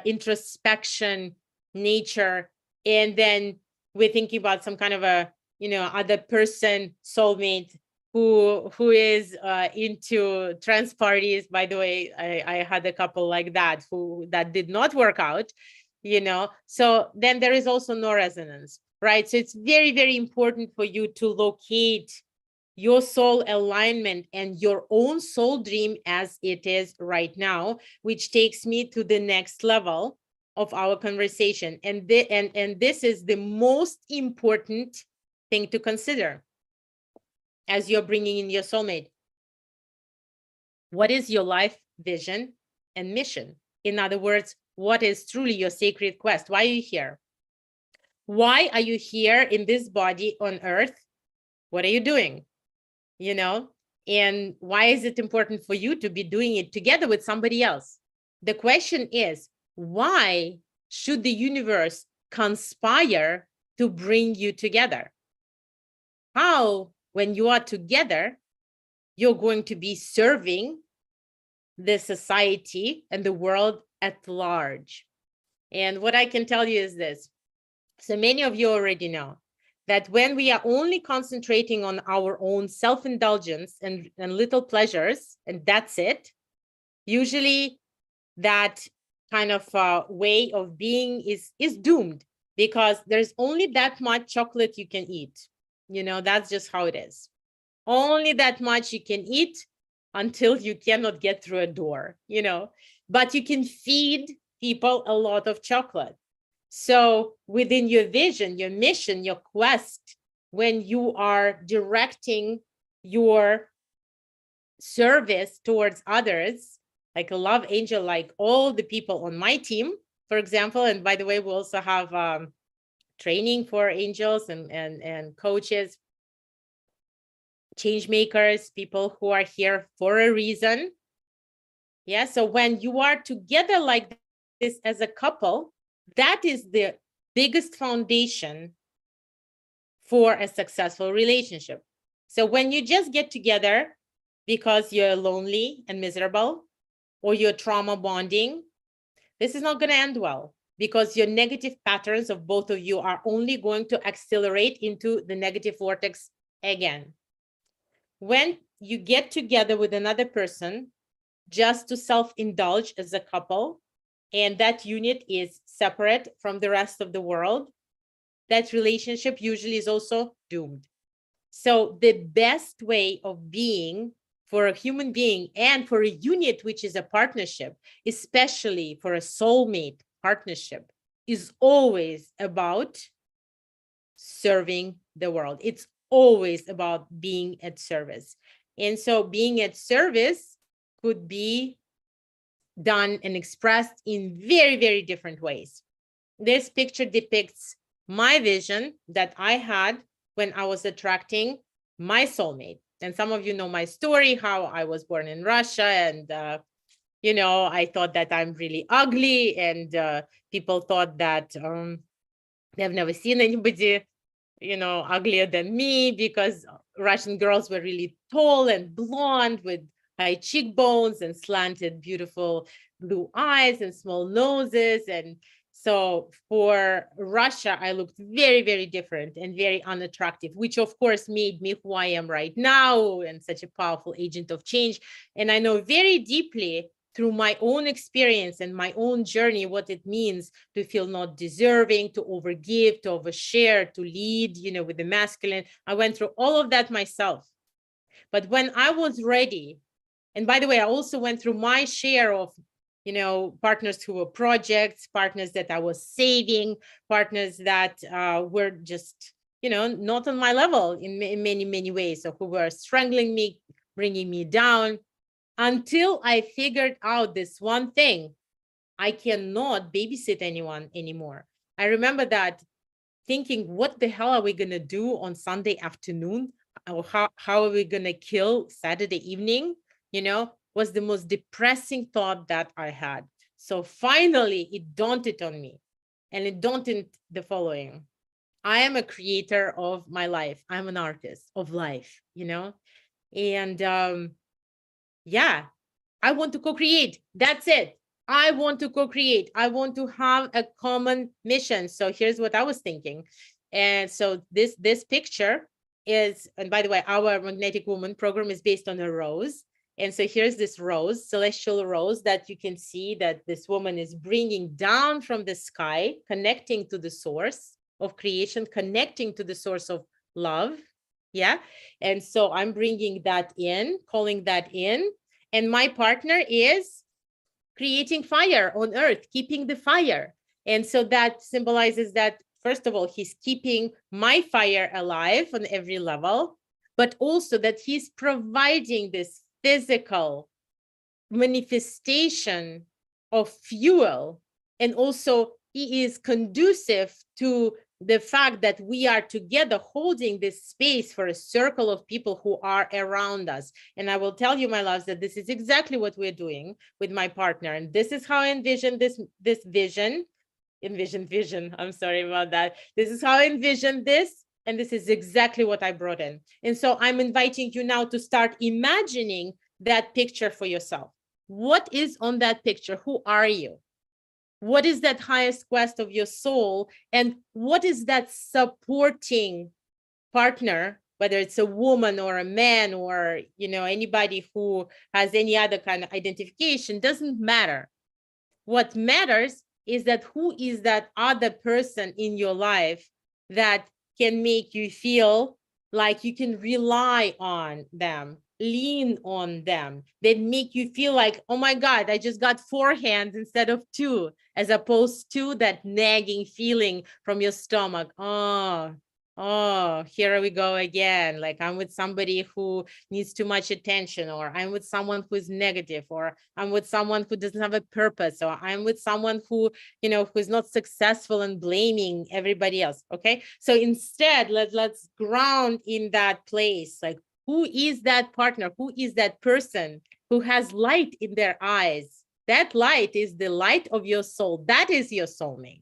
introspection, nature, and then we're thinking about some kind of a, you know, other person, soulmate, who is into trance parties. By the way, I had a couple like that that did not work out, you know. So then there is also no resonance, right? So it's very, very important for you to locate your soul alignment and your own soul dream as it is right now, which takes me to the next level of our conversation. And this is the most important thing to consider as you're bringing in your soulmate. What is your life vision and mission? In other words, what is truly your sacred quest? Why are you here? Why are you here in this body on earth? What are you doing? You know, and why is it important for you to be doing it together with somebody else? The question is, why should the universe conspire to bring you together? How, when you are together, you're going to be serving the society and the world at large? And what I can tell you is this. So many of you already know that when we are only concentrating on our own self-indulgence and little pleasures, and that's it, usually that kind of way of being is doomed, because there's only that much chocolate you can eat. You know, that's just how it is. Only that much you can eat until you cannot get through a door, you know, but you can feed people a lot of chocolate. So within your vision, your mission, your quest, when you are directing your service towards others, like a love angel, like all the people on my team, for example, and by the way, we also have training for angels and coaches, change makers, people who are here for a reason. Yeah, so when you are together like this as a couple, that is the biggest foundation for a successful relationship. So when you just get together because you're lonely and miserable, or you're trauma bonding, this is not going to end well, because your negative patterns of both of you are only going to accelerate into the negative vortex again. When you get together with another person just to self-indulge as a couple, and that unit is separate from the rest of the world, that relationship usually is also doomed. So the best way of being for a human being and for a unit, which is a partnership, especially for a soulmate partnership, is always about serving the world. It's always about being at service. And so being at service could be done and expressed in very, very different ways. This picture depicts my vision that I had when I was attracting my soulmate. And some of you know my story, how I was born in Russia, and you know, I thought that I'm really ugly, and people thought that they've never seen anybody, you know, uglier than me, because Russian girls were really tall and blonde with high cheekbones and slanted, beautiful blue eyes and small noses. And so for Russia, I looked very, very different and very unattractive, which of course made me who I am right now and such a powerful agent of change. And I know very deeply through my own experience and my own journey what it means to feel not deserving, to overgive, to overshare, to lead, you know, with the masculine. I went through all of that myself. But when I was ready, and by the way, I also went through my share of, you know, partners who were projects, partners that I was saving, partners that were just, you know, not on my level in many, many ways, or who were strangling me, bringing me down, until I figured out this one thing: I cannot babysit anyone anymore. I remember that thinking, what the hell are we going to do on Sunday afternoon? Or how are we going to kill Saturday evening? You know, was the most depressing thought that I had. So finally, it dawned on me, and it dawned the following: I am a creator of my life. I'm an artist of life, you know, and yeah, I want to co-create. That's it. I want to co-create. I want to have a common mission. So here's what I was thinking. And so this picture is, and by the way, our Magnetic Woman program is based on a rose. And so here's this rose, celestial rose, that you can see that this woman is bringing down from the sky, connecting to the source of creation, connecting to the source of love. Yeah. And so I'm bringing that in, calling that in. And my partner is creating fire on earth, keeping the fire. And so that symbolizes that, first of all, he's keeping my fire alive on every level, but also that he's providing this physical manifestation of fuel. And also he is conducive to the fact that we are together holding this space for a circle of people who are around us. And I will tell you, my loves, that this is exactly what we're doing with my partner. And this is how I envision this vision. I'm sorry about that. This is how I envision this. And this is exactly what I brought in. And so I'm inviting you now to start imagining that picture for yourself. What is on that picture? Who are you? What is that highest quest of your soul? And what is that supporting partner, whether it's a woman or a man, or, you know, anybody who has any other kind of identification, doesn't matter. What matters is that who is that other person in your life that can make you feel like you can rely on them, lean on them, that make you feel like, oh my God, I just got 4 hands instead of 2, as opposed to that nagging feeling from your stomach. Oh, here we go again. Like, I'm with somebody who needs too much attention, or I'm with someone who is negative, or I'm with someone who doesn't have a purpose, or I'm with someone who, you know, who is not successful and blaming everybody else. Okay. So instead, let's ground in that place. Like, who is that partner? Who is that person who has light in their eyes? That light is the light of your soul. That is your soulmate.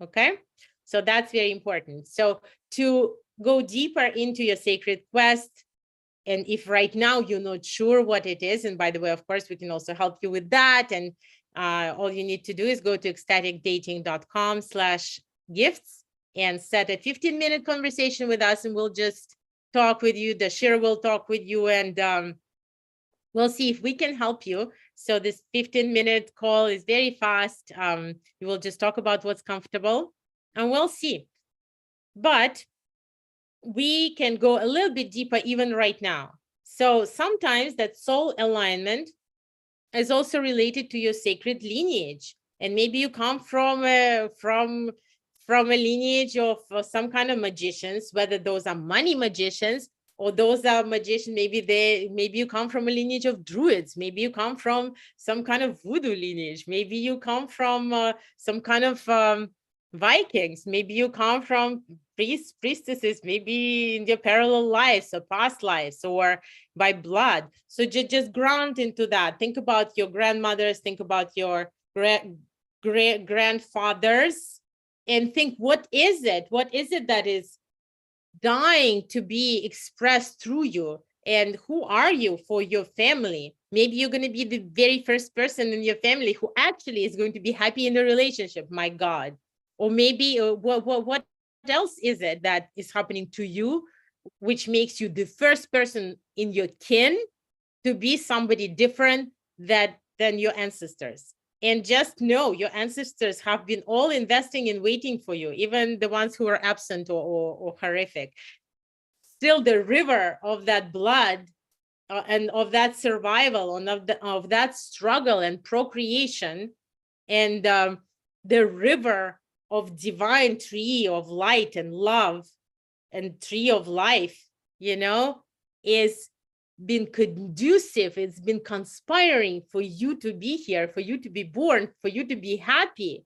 Okay. So that's very important. So to go deeper into your sacred quest, and if right now you're not sure what it is, and by the way, of course, we can also help you with that. And all you need to do is go to ecstaticdating.com/gifts and set a 15-minute conversation with us, and we'll just talk with you. The Shira will talk with you, and we'll see if we can help you So this 15-minute call is very fast. We will just talk about what's comfortable and we'll see. But we can go a little bit deeper even right now. So sometimes that soul alignment is also related to your sacred lineage. And maybe you come from a lineage of some kind of magicians, whether those are money magicians or those are magicians, maybe you come from a lineage of druids, maybe you come from some kind of voodoo lineage, maybe you come from some kind of Vikings, maybe you come from priests, priestesses, maybe in your parallel lives or past lives or by blood. So just ground into that. Think about your grandmothers, think about your grandfathers, and think, what is it? What is it that is dying to be expressed through you? And who are you for your family? Maybe you're going to be the very first person in your family who actually is going to be happy in the relationship. My God. Or maybe what else is it that is happening to you, which makes you the first person in your kin to be somebody different than your ancestors? And just know your ancestors have been all investing and waiting for you, even the ones who are absent or horrific. Still, the river of that blood and of that survival and of that struggle and procreation, and the river of divine tree of light and love and tree of life, is been conducive, it's been conspiring for you to be here, for you to be born, for you to be happy.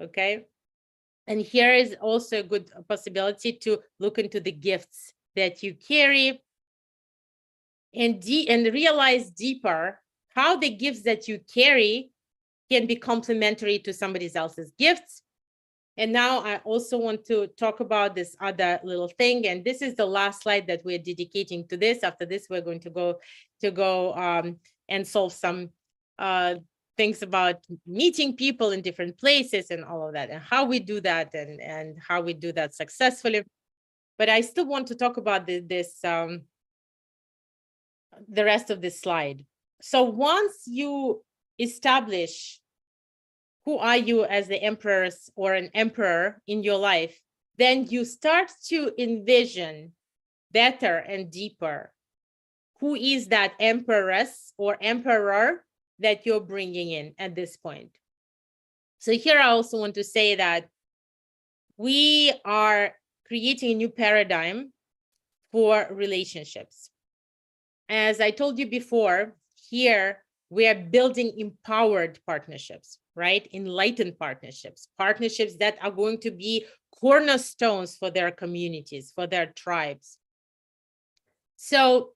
Okay. And here is also a good possibility to look into the gifts that you carry and realize deeper how the gifts that you carry can be complementary to somebody else's gifts. And now I also want to talk about this other little thing. And this is the last slide that we're dedicating to this. After this, we're going to go and solve some things about meeting people in different places and all of that, and how we do that and how we do that successfully. But I still want to talk about the rest of this slide. So once you establish who are you as the empress or an emperor in your life, then you start to envision better and deeper who is that empress or emperor that you're bringing in at this point. So here I also want to say that we are creating a new paradigm for relationships. As I told you before, here we are building empowered partnerships, right? Enlightened partnerships, partnerships that are going to be cornerstones for their communities, for their tribes. So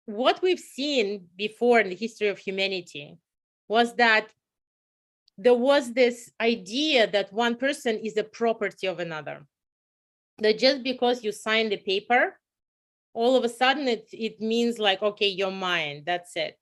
what we've seen before in the history of humanity was that there was this idea that one person is a property of another. That just because you sign the paper, all of a sudden it means like, okay, you're mine, that's it.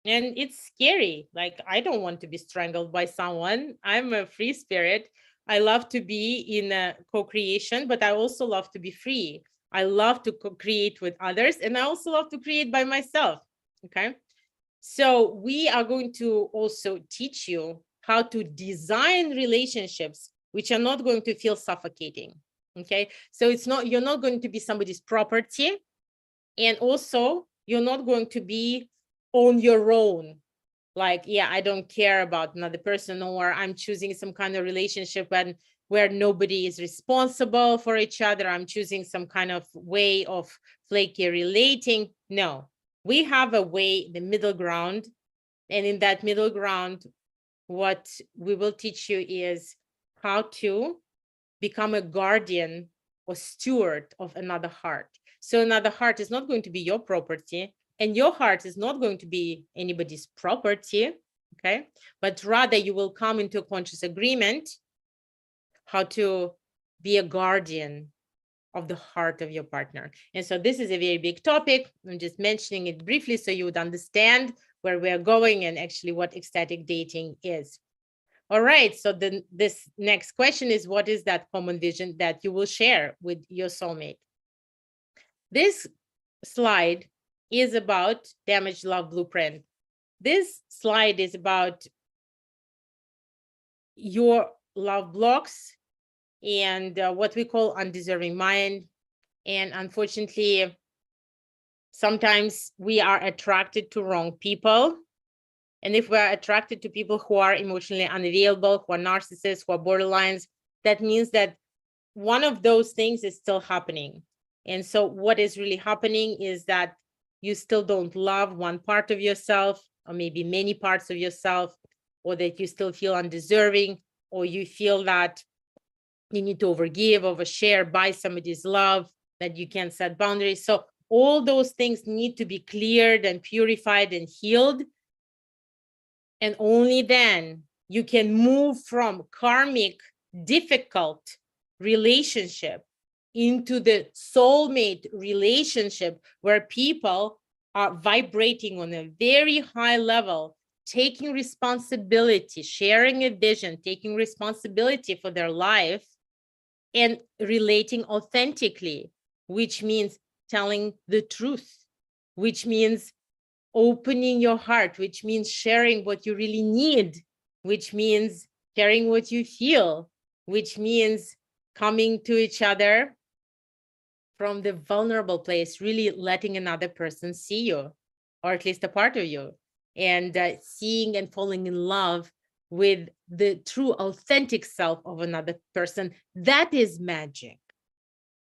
And it's scary. Like, I don't want to be strangled by someone. I'm a free spirit. I love to be in a co-creation, but I also love to be free. I love to co-create with others, and I also love to create by myself. Okay. So we are going to also teach you how to design relationships which are not going to feel suffocating. Okay. So you're not going to be somebody's property. And also you're not going to be on your own, like, yeah, I don't care about another person, or I'm choosing some kind of relationship where nobody is responsible for each other. I'm choosing some kind of way of flaky relating. No, we have a way, the middle ground. And in that middle ground, what we will teach you is how to become a guardian or steward of another heart. So another heart is not going to be your property, and your heart is not going to be anybody's property, okay? But rather you will come into a conscious agreement how to be a guardian of the heart of your partner. And so this is a very big topic. I'm just mentioning it briefly so you would understand where we're going and actually what ecstatic dating is. All right, so then this next question is, what is that common vision that you will share with your soulmate? This slide is about damaged love blueprint. this slide is about your love blocks and what we call undeserving mind. And unfortunately, sometimes we are attracted to wrong people. And if we're attracted to people who are emotionally unavailable, who are narcissists, who are borderlines, that means that one of those things is still happening. And so what is really happening is that you still don't love one part of yourself, or maybe many parts of yourself, or that you still feel undeserving, or you feel that you need to overgive, overshare, buy somebody's love, that you can't set boundaries. So all those things need to be cleared and purified and healed. And only then you can move from karmic, difficult relationship into the soulmate relationship, where people are vibrating on a very high level, taking responsibility, sharing a vision, taking responsibility for their life, and relating authentically, which means telling the truth, which means opening your heart, which means sharing what you really need, which means sharing what you feel, which means coming to each other from the vulnerable place, really letting another person see you, or at least a part of you, and seeing and falling in love with the true authentic self of another person. That is magic.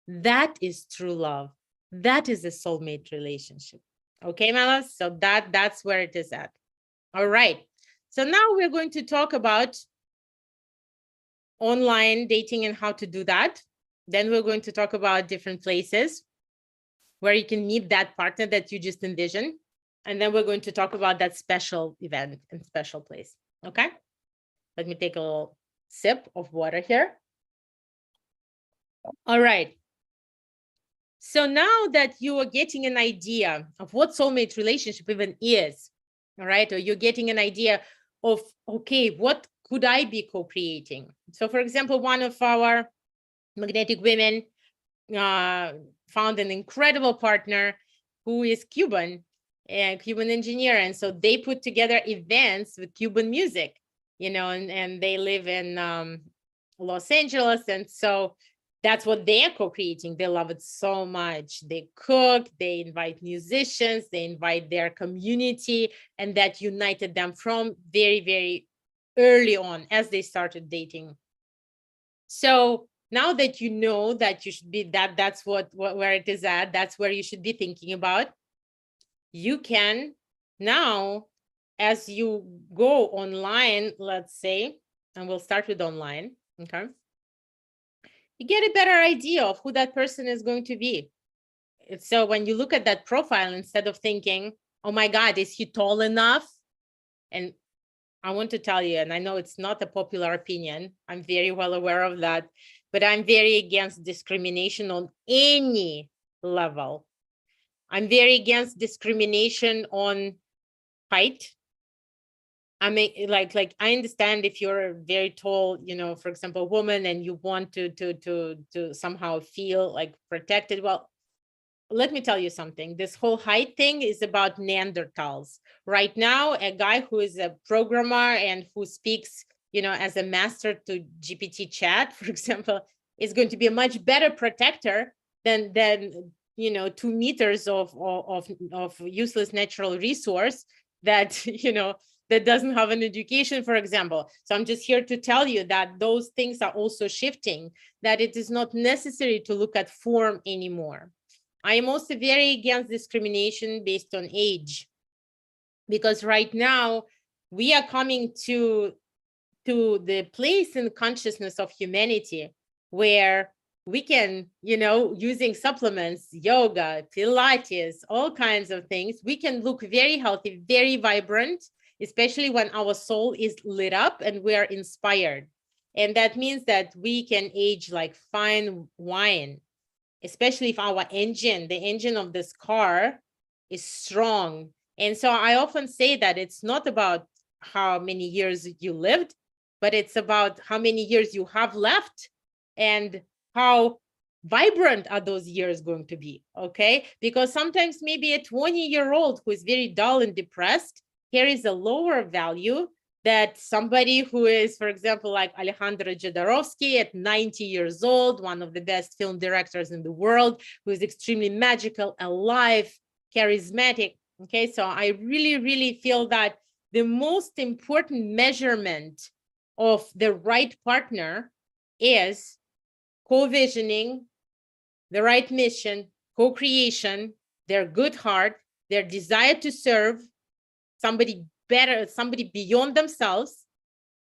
That is true love. That is a soulmate relationship. Okay, Malas? So that's where it is at. All right. So now we're going to talk about online dating and how to do that. Then we're going to talk about different places where you can meet that partner that you just envisioned. And then we're going to talk about that special event and special place. Okay. Let me take a little sip of water here. All right. So now that you are getting an idea of what soulmate relationship even is, all right, or you're getting an idea of, okay, what could I be co-creating? So for example, one of our magnetic women found an incredible partner who is Cuban, a Cuban engineer. And so they put together events with Cuban music, you know, and they live in Los Angeles. And so that's what they're co-creating. They love it so much. They cook, they invite musicians, they invite their community, and that united them from very, very early on as they started dating. So now that you know that you should be, that's where it is at, that's where you should be thinking about, you can now, as you go online, let's say, and we'll start with online, okay? You get a better idea of who that person is going to be. So when you look at that profile, instead of thinking, oh my God, is he tall enough? And I want to tell you, and I know it's not a popular opinion, I'm very well aware of that, but I'm very against discrimination on any level. I'm very against discrimination on height. I mean, like I understand if you're very tall, you know, for example, woman, and you want to somehow feel like protected. Well, let me tell you something. This whole height thing is about Neanderthals. Right now, a guy who is a programmer and who speaks, you know, as a master to GPT chat, for example, is going to be a much better protector than you know, 2 meters of useless natural resource that, you know, that doesn't have an education, for example. So I'm just here to tell you that those things are also shifting, that it is not necessary to look at form anymore. I am also very against discrimination based on age, because right now we are coming to the place in consciousness of humanity where we can, you know, using supplements, yoga, Pilates, all kinds of things, we can look very healthy, very vibrant, especially when our soul is lit up and we are inspired. And that means that we can age like fine wine, especially if our engine, the engine of this car, is strong. And so I often say that it's not about how many years you lived, but it's about how many years you have left and how vibrant are those years going to be, okay? Because sometimes maybe a 20-year-old who is very dull and depressed carries a lower value that somebody who is, for example, like Alejandro Jodorowsky at 90 years old, one of the best film directors in the world, who is extremely magical, alive, charismatic. Okay, so I really, really feel that the most important measurement of the right partner is co-visioning, the right mission, co-creation, their good heart, their desire to serve somebody better, somebody beyond themselves,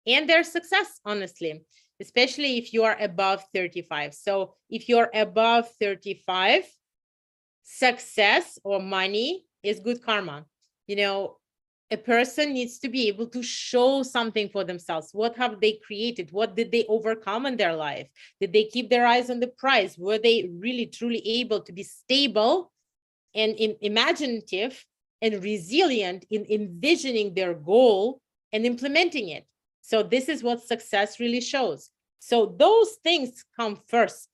and their success, honestly, especially if you are above 35. So if you're above 35, success or money is good karma. You know, a person needs to be able to show something for themselves. What have they created? What did they overcome in their life? Did they keep their eyes on the prize? Were they really, truly able to be stable and imaginative and resilient in envisioning their goal and implementing it? So this is what success really shows. So those things come first.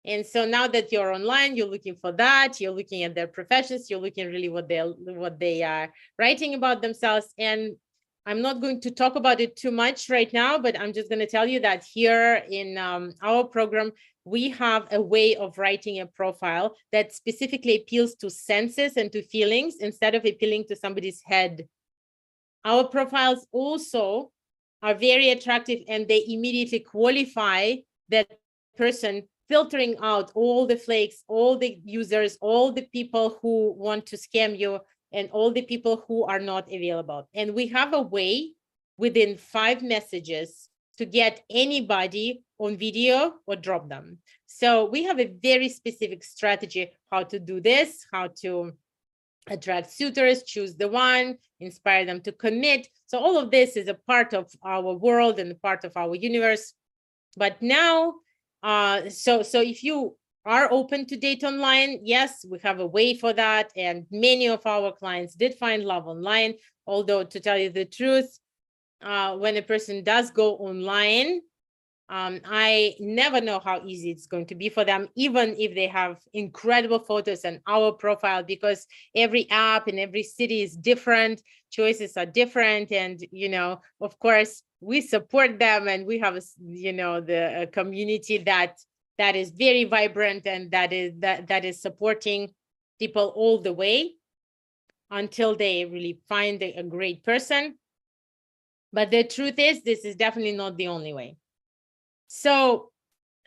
And so now that you're online, you're looking for that, you're looking at their professions, you're looking really what they are writing about themselves. And I'm not going to talk about it too much right now, but I'm just going to tell you that here in our program, we have a way of writing a profile that specifically appeals to senses and to feelings instead of appealing to somebody's head. Our profiles also are very attractive, and they immediately qualify that person, filtering out all the flakes, all the users, all the people who want to scam you, and all the people who are not available. And we have a way within 5 messages to get anybody on video or drop them. So we have a very specific strategy how to do this, how to attract suitors, choose the one, inspire them to commit. So all of this is a part of our world and a part of our universe. But now, so if you are open to date online, yes, we have a way for that. And many of our clients did find love online. Although, to tell you the truth, when a person does go online, I never know how easy it's going to be for them, even if they have incredible photos on our profile, because every app in every city is different, choices are different. And, you know, of course, we support them, and we have, the community that is very vibrant, and that is supporting people all the way until they really find a great person. But the truth is, this is definitely not the only way. So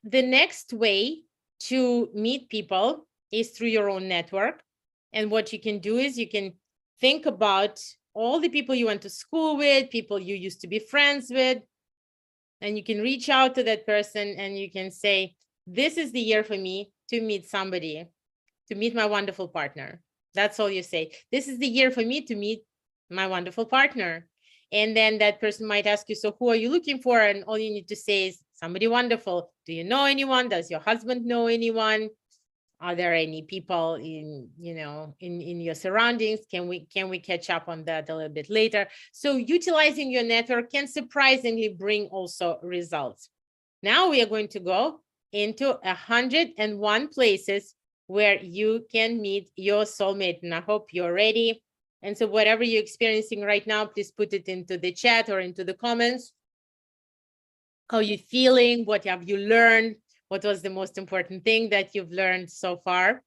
the next way to meet people is through your own network. And what you can do is you can think about all the people you went to school with, people you used to be friends with, and you can reach out to that person and you can say, this is the year for me to meet somebody, to meet my wonderful partner. That's all you say. This is the year for me to meet my wonderful partner. And then that person might ask you, so who are you looking for? And all you need to say is somebody wonderful. Do you know anyone? Does your husband know anyone? Are there any people in your surroundings? Can we catch up on that a little bit later? So utilizing your network can surprisingly bring also results. Now we are going to go into 101 places where you can meet your soulmate. And I hope you're ready. And so whatever you're experiencing right now, please put it into the chat or into the comments. How are you feeling? What have you learned? What was the most important thing that you've learned so far?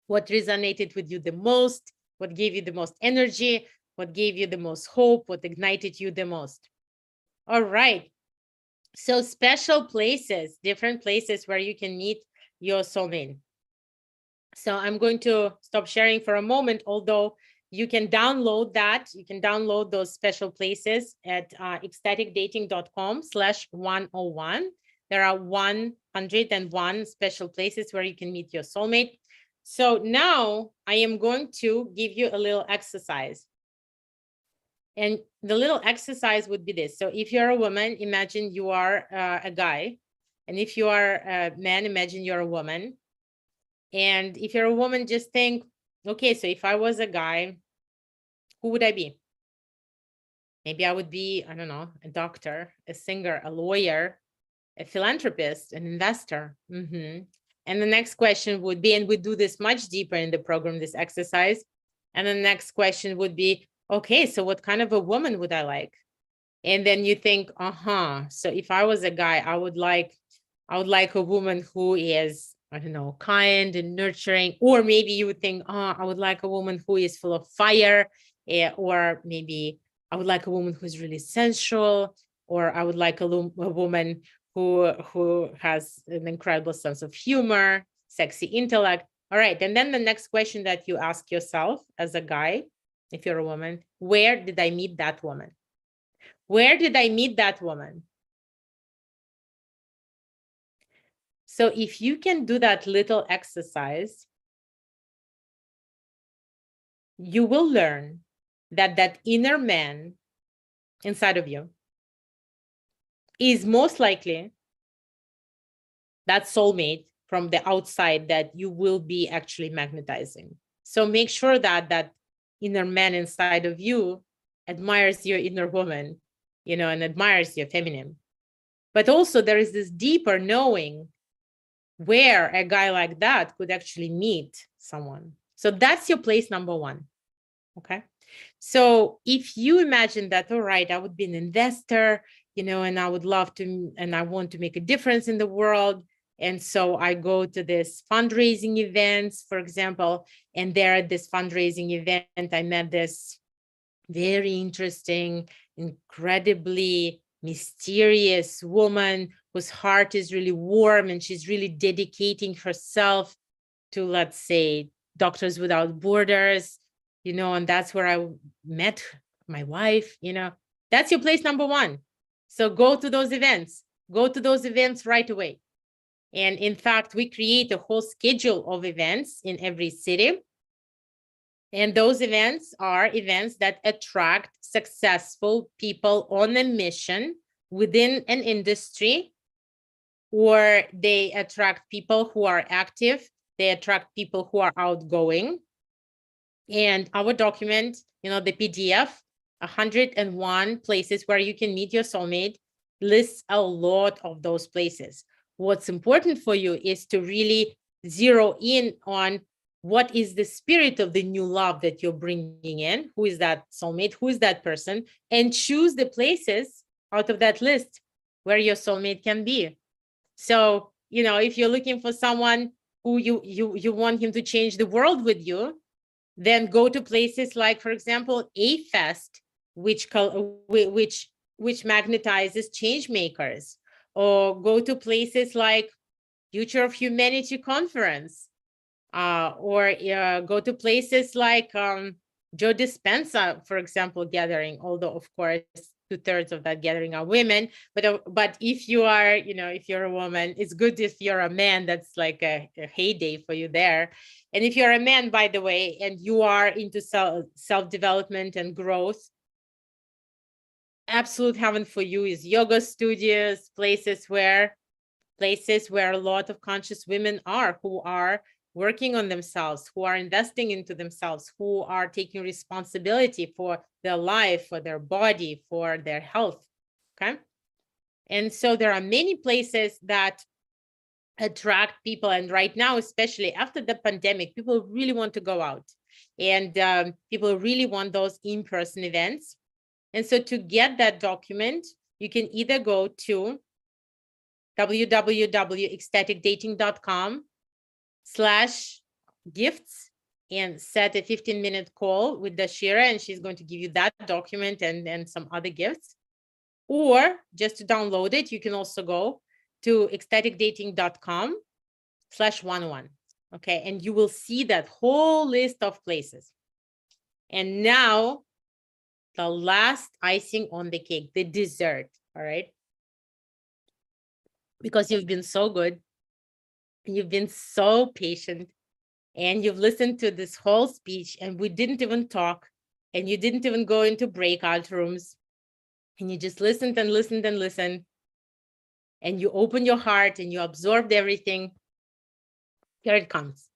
What resonated with you the most? What gave you the most energy? What gave you the most hope? What ignited you the most? All right. So special places, different places where you can meet your soulmate. So I'm going to stop sharing for a moment, although you can download that. You can download those special places at ecstaticdating.com/101. There are 101 special places where you can meet your soulmate. So now I am going to give you a little exercise. And the little exercise would be this. So if you're a woman, imagine you are a guy. And if you are a man, imagine you're a woman. And if you're a woman, just think, okay, so if I was a guy, who would I be? Maybe I would be, I don't know, a doctor, a singer, a lawyer, a philanthropist, an investor. And the next question would be, and we do this much deeper in the program, this exercise. And the next question would be, okay, so what kind of a woman would I like? And then you think, so if I was a guy, I would like a woman who is, I don't know, kind and nurturing. Or maybe you would think, I would like a woman who is full of fire. Or maybe I would like a woman who's really sensual. Or I would like a woman who has an incredible sense of humor, sexy intellect. All right. And then the next question that you ask yourself as a guy, if you're a woman, where did I meet that woman? Where did I meet that woman? So if you can do that little exercise, you will learn that that inner man inside of you is most likely that soulmate from the outside that you will be actually magnetizing. So make sure that that inner man inside of you admires your inner woman, and admires your feminine. But also there is this deeper knowing where a guy like that could actually meet someone. So that's your place number one. Okay. So if you imagine that, all right, I would be an investor, and I would love to, and I want to make a difference in the world. And so I go to this fundraising events, for example, and there at this fundraising event, I met this very interesting, incredibly mysterious woman whose heart is really warm, and she's really dedicating herself to, let's say, Doctors Without Borders, and that's where I met my wife. That's your place number one. So go to those events right away. And in fact, we create a whole schedule of events in every city. And those events are events that attract successful people on a mission within an industry, or they attract people who are active, they attract people who are outgoing. And our document, the PDF, 101 places where you can meet your soulmate, lists a lot of those places. What's important for you is to really zero in on what is the spirit of the new love that you're bringing in, who is that soulmate, who is that person, and choose the places out of that list where your soulmate can be. So, if you're looking for someone who you want him to change the world with you, then go to places like, for example, A-Fest, which magnetizes change makers, or go to places like Future of Humanity Conference, or go to places like Joe Dispenza, for example, gathering, although of course 2/3 of that gathering are women, but if you are, if you're a woman, it's good if you're a man, that's like a heyday for you there. And if you're a man, by the way, and you are into self-development and growth, absolute heaven for you is yoga studios, places where a lot of conscious women are, who are working on themselves, who are investing into themselves, who are taking responsibility for their life, for their body, for their health. Okay. And so there are many places that attract people. And right now, especially after the pandemic, people really want to go out, and people really want those in-person events. And so to get that document, you can either go to www.ecstaticdating.com/gifts and set a 15-minute call with Dashira, and she's going to give you that document and some other gifts. Or just to download it, you can also go to ecstaticdating.com/11. Okay, and you will see that whole list of places. And now the last icing on the cake, the dessert. All right, because you've been so good, you've been so patient, and you've listened to this whole speech, and we didn't even talk, and you didn't even go into breakout rooms, and you just listened and listened and listened, and you opened your heart and you absorbed everything. Here it comes.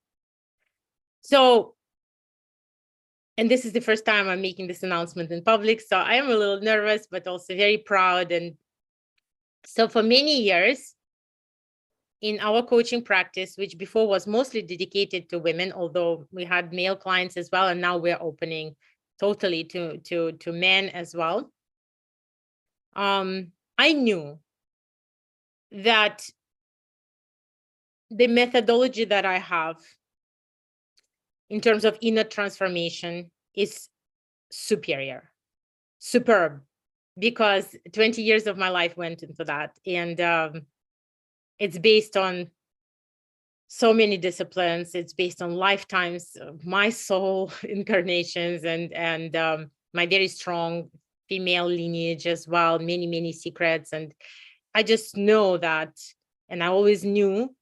So, and this is the first time I'm making this announcement in public, so I am a little nervous, but also very proud. And so for many years in our coaching practice, which before was mostly dedicated to women, although we had male clients as well, and now we're opening totally to men as well. I knew that the methodology that I have in terms of inner transformation is superb, because 20 years of my life went into that. And it's based on so many disciplines. It's based on lifetimes of my soul incarnations and my very strong female lineage as well, many secrets. And I just know that, and I always knew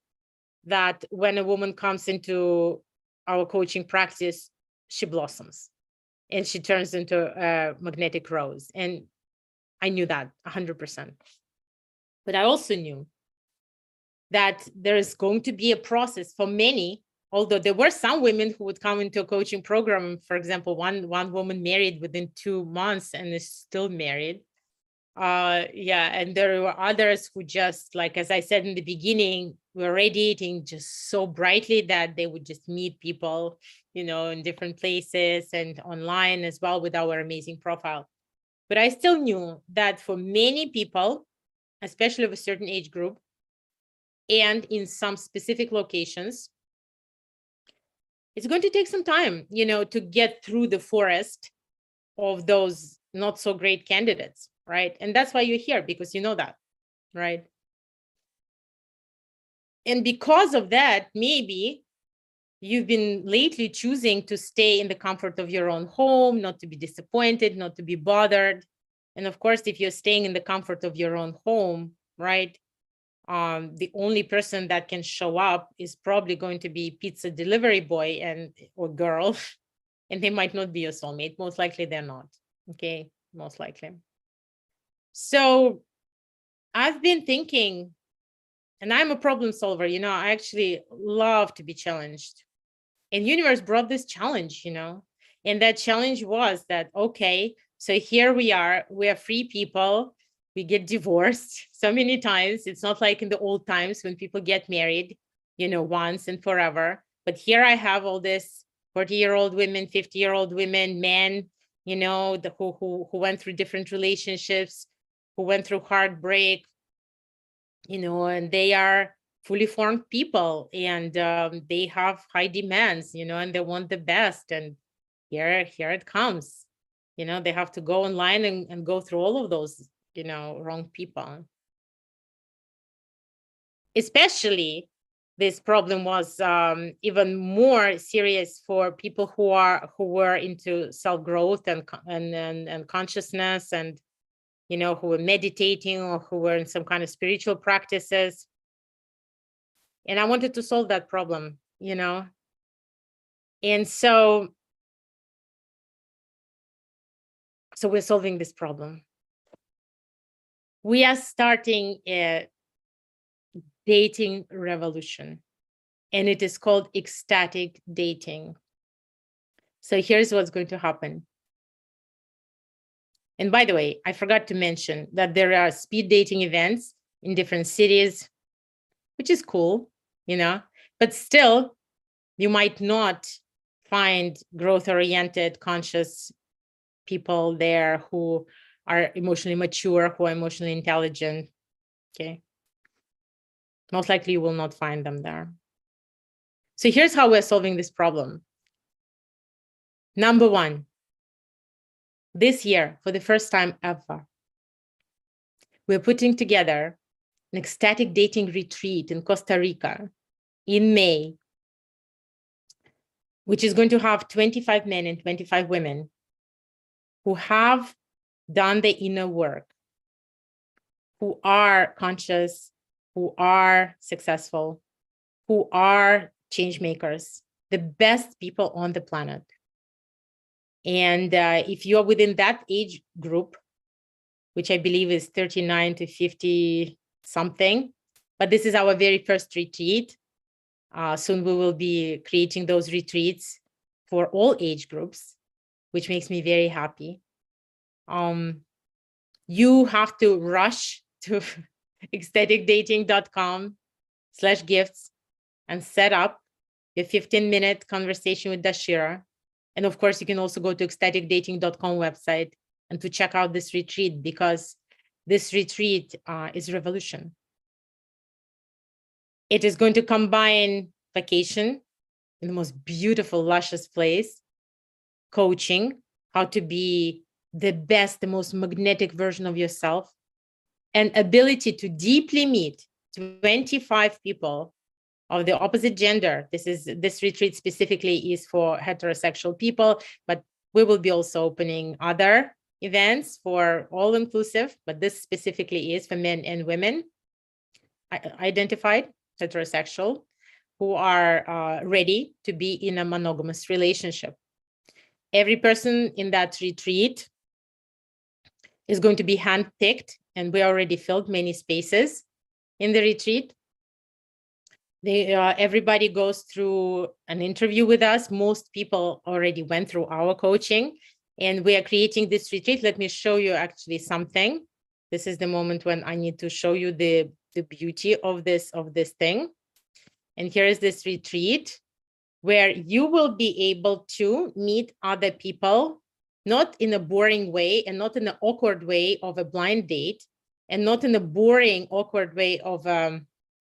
that when a woman comes into our coaching practice, she blossoms and she turns into a magnetic rose. And I knew that 100%. But I also knew that there is going to be a process for many, although there were some women who would come into a coaching program. For example, one woman married within 2 months and is still married. And there were others who just, like, as I said in the beginning, were radiating just so brightly that they would just meet people, in different places and online as well with our amazing profile. But I still knew that for many people, especially of a certain age group, and in some specific locations, it's going to take some time, to get through the forest of those not so great candidates, right? And that's why you're here, because you know that, right? And because of that, maybe you've been lately choosing to stay in the comfort of your own home, not to be disappointed, not to be bothered. And of course, if you're staying in the comfort of your own home, right, the only person that can show up is probably going to be pizza delivery boy or girl, and they might not be your soulmate. Most likely they're not. Okay, most likely. So I've been thinking, and I'm a problem solver, I actually love to be challenged. And universe brought this challenge, and that challenge was that, okay, so here we are free people. We get divorced so many times. It's not like in the old times when people get married, once and forever. But here I have all this 40-year-old women, 50-year-old women, men, who went through different relationships, who went through heartbreak, and they are fully formed people, and they have high demands, and they want the best. And here it comes. They have to go online and go through all of those, wrong people. Especially, this problem was even more serious for people who were into self-growth and consciousness, and who were meditating or who were in some kind of spiritual practices. And I wanted to solve that problem, and so we're solving this problem. We are starting a dating revolution, and it is called ecstatic dating. So here's what's going to happen. And by the way, I forgot to mention that there are speed dating events in different cities, which is cool, but still, you might not find growth-oriented, conscious people there who are emotionally mature, who are emotionally intelligent, okay? Most likely you will not find them there. So here's how we're solving this problem. Number one, this year, for the first time ever, we're putting together an ecstatic dating retreat in Costa Rica in May, which is going to have 25 men and 25 women who have done the inner work, who are conscious, who are successful, who are change makers, the best people on the planet. And if you're within that age group, which I believe is 39 to 50 something, but this is our very first retreat. Soon we will be creating those retreats for all age groups, which makes me very happy. You have to rush to ecstaticdating.com/gifts and set up a 15-minute conversation with Dashira. And of course, you can also go to ecstaticdating.com website and to check out this retreat, because this retreat is revolution. It is going to combine vacation in the most beautiful, luscious place, coaching, how to be the best, the most magnetic version of yourself, and ability to deeply meet 25 people of the opposite gender. This retreat specifically is for heterosexual people, but we will be also opening other events for all inclusive, but this specifically is for men and women identified heterosexual who are ready to be in a monogamous relationship. Every person in that retreat is going to be handpicked, and we already filled many spaces in the retreat. Everybody goes through an interview with us. Most people already went through our coaching, and we are creating this retreat. Let me show you actually something. This is the moment when I need to show you the beauty of this thing. And here is this retreat where you will be able to meet other people, not in a boring way and not in an awkward way of a blind date, and not in a boring, awkward way of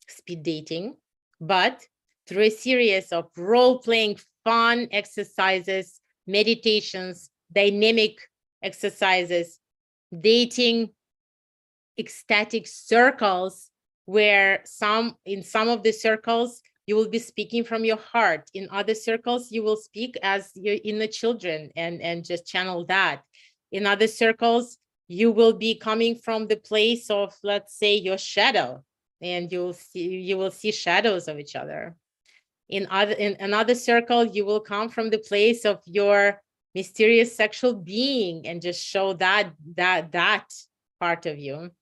speed dating, but through a series of role-playing fun exercises, meditations, dynamic exercises, dating ecstatic circles, where in some of the circles, you will be speaking from your heart. In other circles, you will speak as your inner children and just channel that. In other circles, you will be coming from the place of, let's say, your shadow, and you will see shadows of each other. In another circle, you will come from the place of your mysterious sexual being and just show that part of you.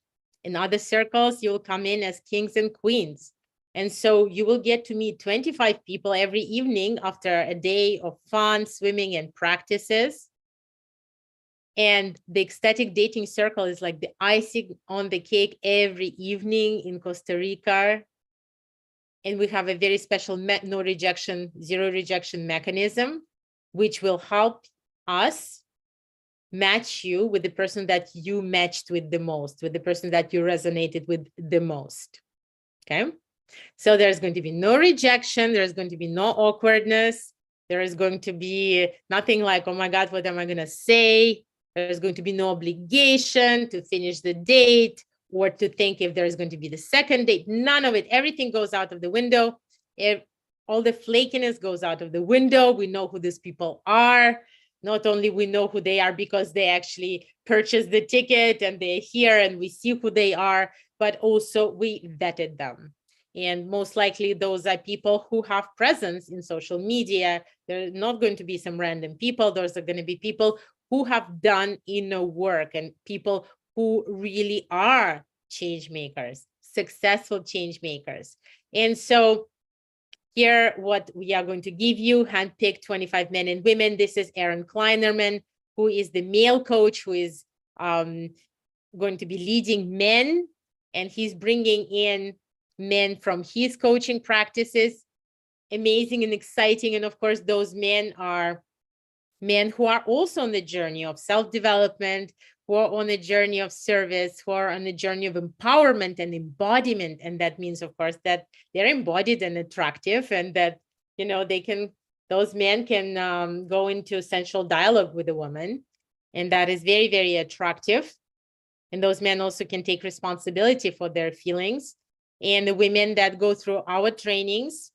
In other circles, you will come in as kings and queens. And so you will get to meet 25 people every evening after a day of fun, swimming, and practices. And the ecstatic dating circle is like the icing on the cake every evening in Costa Rica. And we have a very special no rejection, zero rejection mechanism, which will help us match you with the person that you matched with the most, with the person that you resonated with the most. Okay. So there's going to be no rejection. There's going to be no awkwardness. There is going to be nothing like, oh my God, what am I going to say? There's going to be no obligation to finish the date or to think if there's going to be the second date. None of it. Everything goes out of the window. All the flakiness goes out of the window. We know who these people are. Not only we know who they are because they actually purchased the ticket and they're here and we see who they are, but also we vetted them. And most likely those are people who have presence in social media. They're not going to be some random people. Those are going to be people who have done inner work and people who really are change makers, successful change makers. And so here, what we are going to give you, handpicked 25 men and women. This is Aaron Kleinerman, who is the male coach, who is going to be leading men, and he's bringing in men from his coaching practices. Amazing and exciting. And of course, those men are men who are also on the journey of self-development, who are on a journey of service, who are on a journey of empowerment and embodiment. And that means, of course, that they're embodied and attractive, and that, you know, those men can go into sensual dialogue with a woman. And that is very, very attractive. And those men also can take responsibility for their feelings. And the women that go through our trainings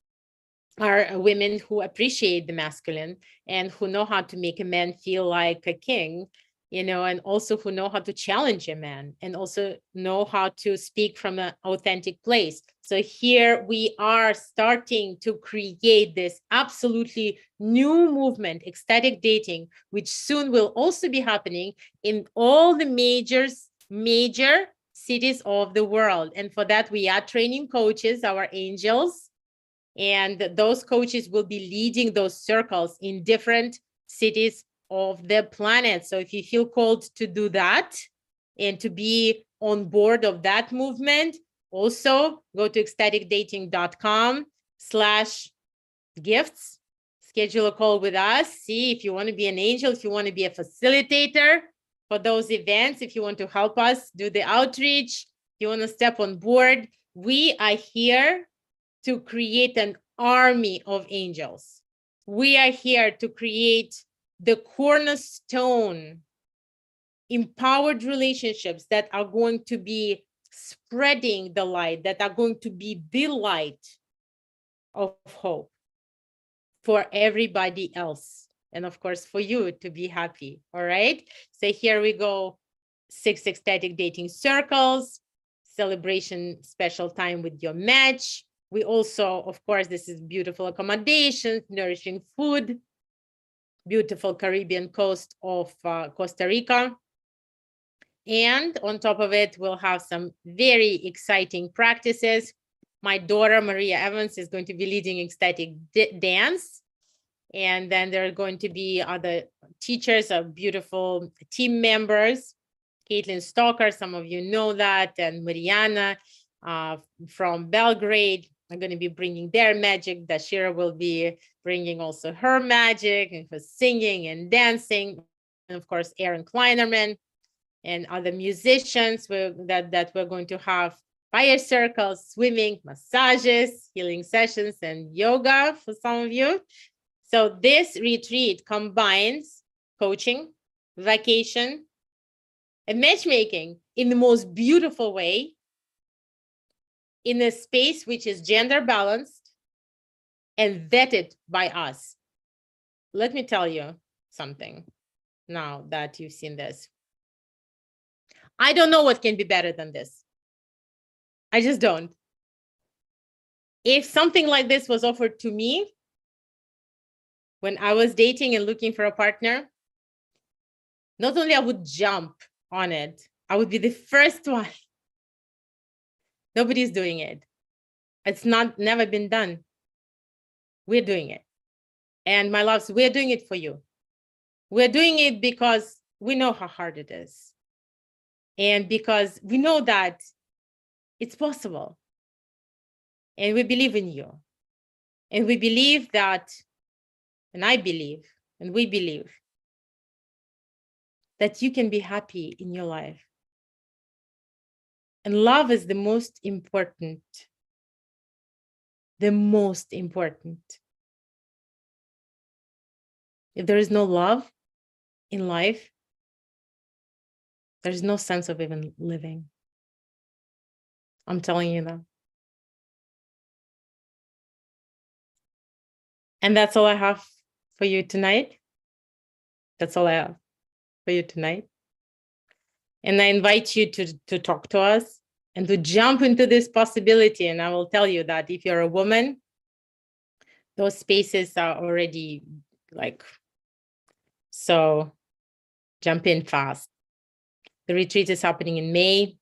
are women who appreciate the masculine and who know how to make a man feel like a king, you know, and also who know how to challenge a man and also know how to speak from an authentic place. So here we are starting to create this absolutely new movement, ecstatic dating, which soon will also be happening in all the major cities of the world. And for that, we are training coaches, our angels, and those coaches will be leading those circles in different cities of the planet. So if you feel called to do that and to be on board of that movement, also go to ecstaticdating.com/gifts, schedule a call with us. See if you want to be an angel, if you want to be a facilitator for those events, if you want to help us do the outreach, if you want to step on board. We are here to create an army of angels. We are here to create the cornerstone empowered relationships that are going to be spreading the light, that are going to be the light of hope for everybody else. And of course, for you to be happy. All right. So here we go. 6 ecstatic dating circles, celebration, special time with your match. We also, of course, this is beautiful accommodations, nourishing food, beautiful Caribbean coast of Costa Rica. And on top of it, we'll have some very exciting practices. My daughter, Maria Evans, is going to be leading ecstatic dance. And then there are going to be other teachers, beautiful team members. Caitlin Stalker, some of you know that, and Mariana from Belgrade are going to be bringing their magic. Dashira will be bringing also her magic and for singing and dancing. And of course, Aaron Kleinerman and other musicians that we're going to have fire circles, swimming, massages, healing sessions, and yoga for some of you. So this retreat combines coaching, vacation, and matchmaking in the most beautiful way in a space which is gender balanced and vetted by us. Let me tell you something now that you've seen this. I don't know what can be better than this. I just don't. If something like this was offered to me when I was dating and looking for a partner, not only I would jump on it, I would be the first one. Nobody's doing it. It's never been done. We're doing it. And my loves, we're doing it for you. We're doing it because we know how hard it is. And because we know that it's possible. And we believe in you. And we believe that, and I believe, and we believe that you can be happy in your life. And love is the most important. The most important. If there is no love in life, there's no sense of even living. I'm telling you that. And that's all I have for you tonight. That's all I have for you tonight. And I invite you to talk to us and to jump into this possibility. And I will tell you that if you're a woman, those spaces are already like, so jump in fast. The retreat is happening in May.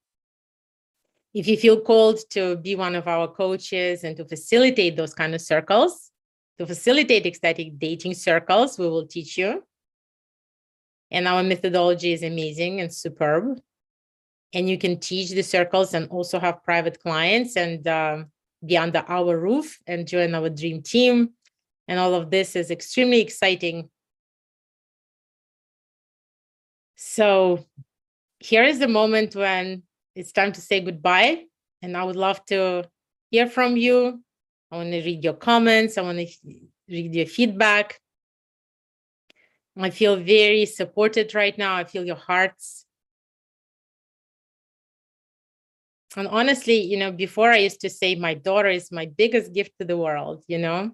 If you feel called to be one of our coaches and to facilitate those kind of circles, to facilitate ecstatic dating circles, we will teach you. And our methodology is amazing and superb. And you can teach the circles and also have private clients and be under our roof and join our dream team. And all of this is extremely exciting. So here is the moment when it's time to say goodbye. And I would love to hear from you. I want to read your comments. I want to read your feedback. I feel very supported right now. I feel your hearts. And honestly, you know, before I used to say my daughter is my biggest gift to the world, you know.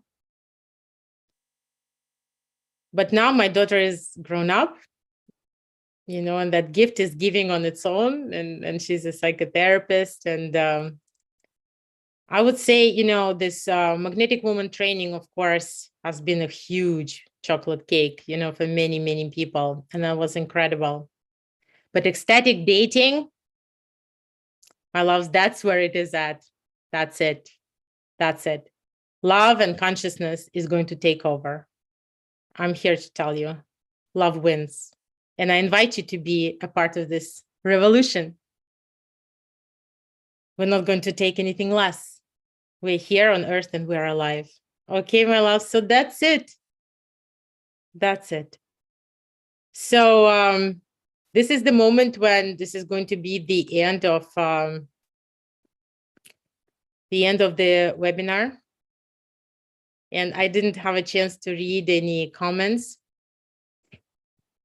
But now my daughter is grown up, you know, and that gift is giving on its own. And she's a psychotherapist. And I would say, you know, this magnetic woman training, of course, has been a huge chocolate cake, you know, for many, many people. And that was incredible. But ecstatic dating, my loves, that's where it is at. That's it. That's it. Love and consciousness is going to take over. I'm here to tell you, love wins. And I invite you to be a part of this revolution. We're not going to take anything less. We're here on earth and we're alive. Okay, my love. So that's it. That's it. So this is the moment when this is going to be the end of the webinar. And I didn't have a chance to read any comments.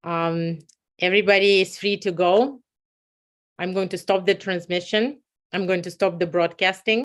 Everybody is free to go. I'm going to stop the transmission. I'm going to stop the broadcasting.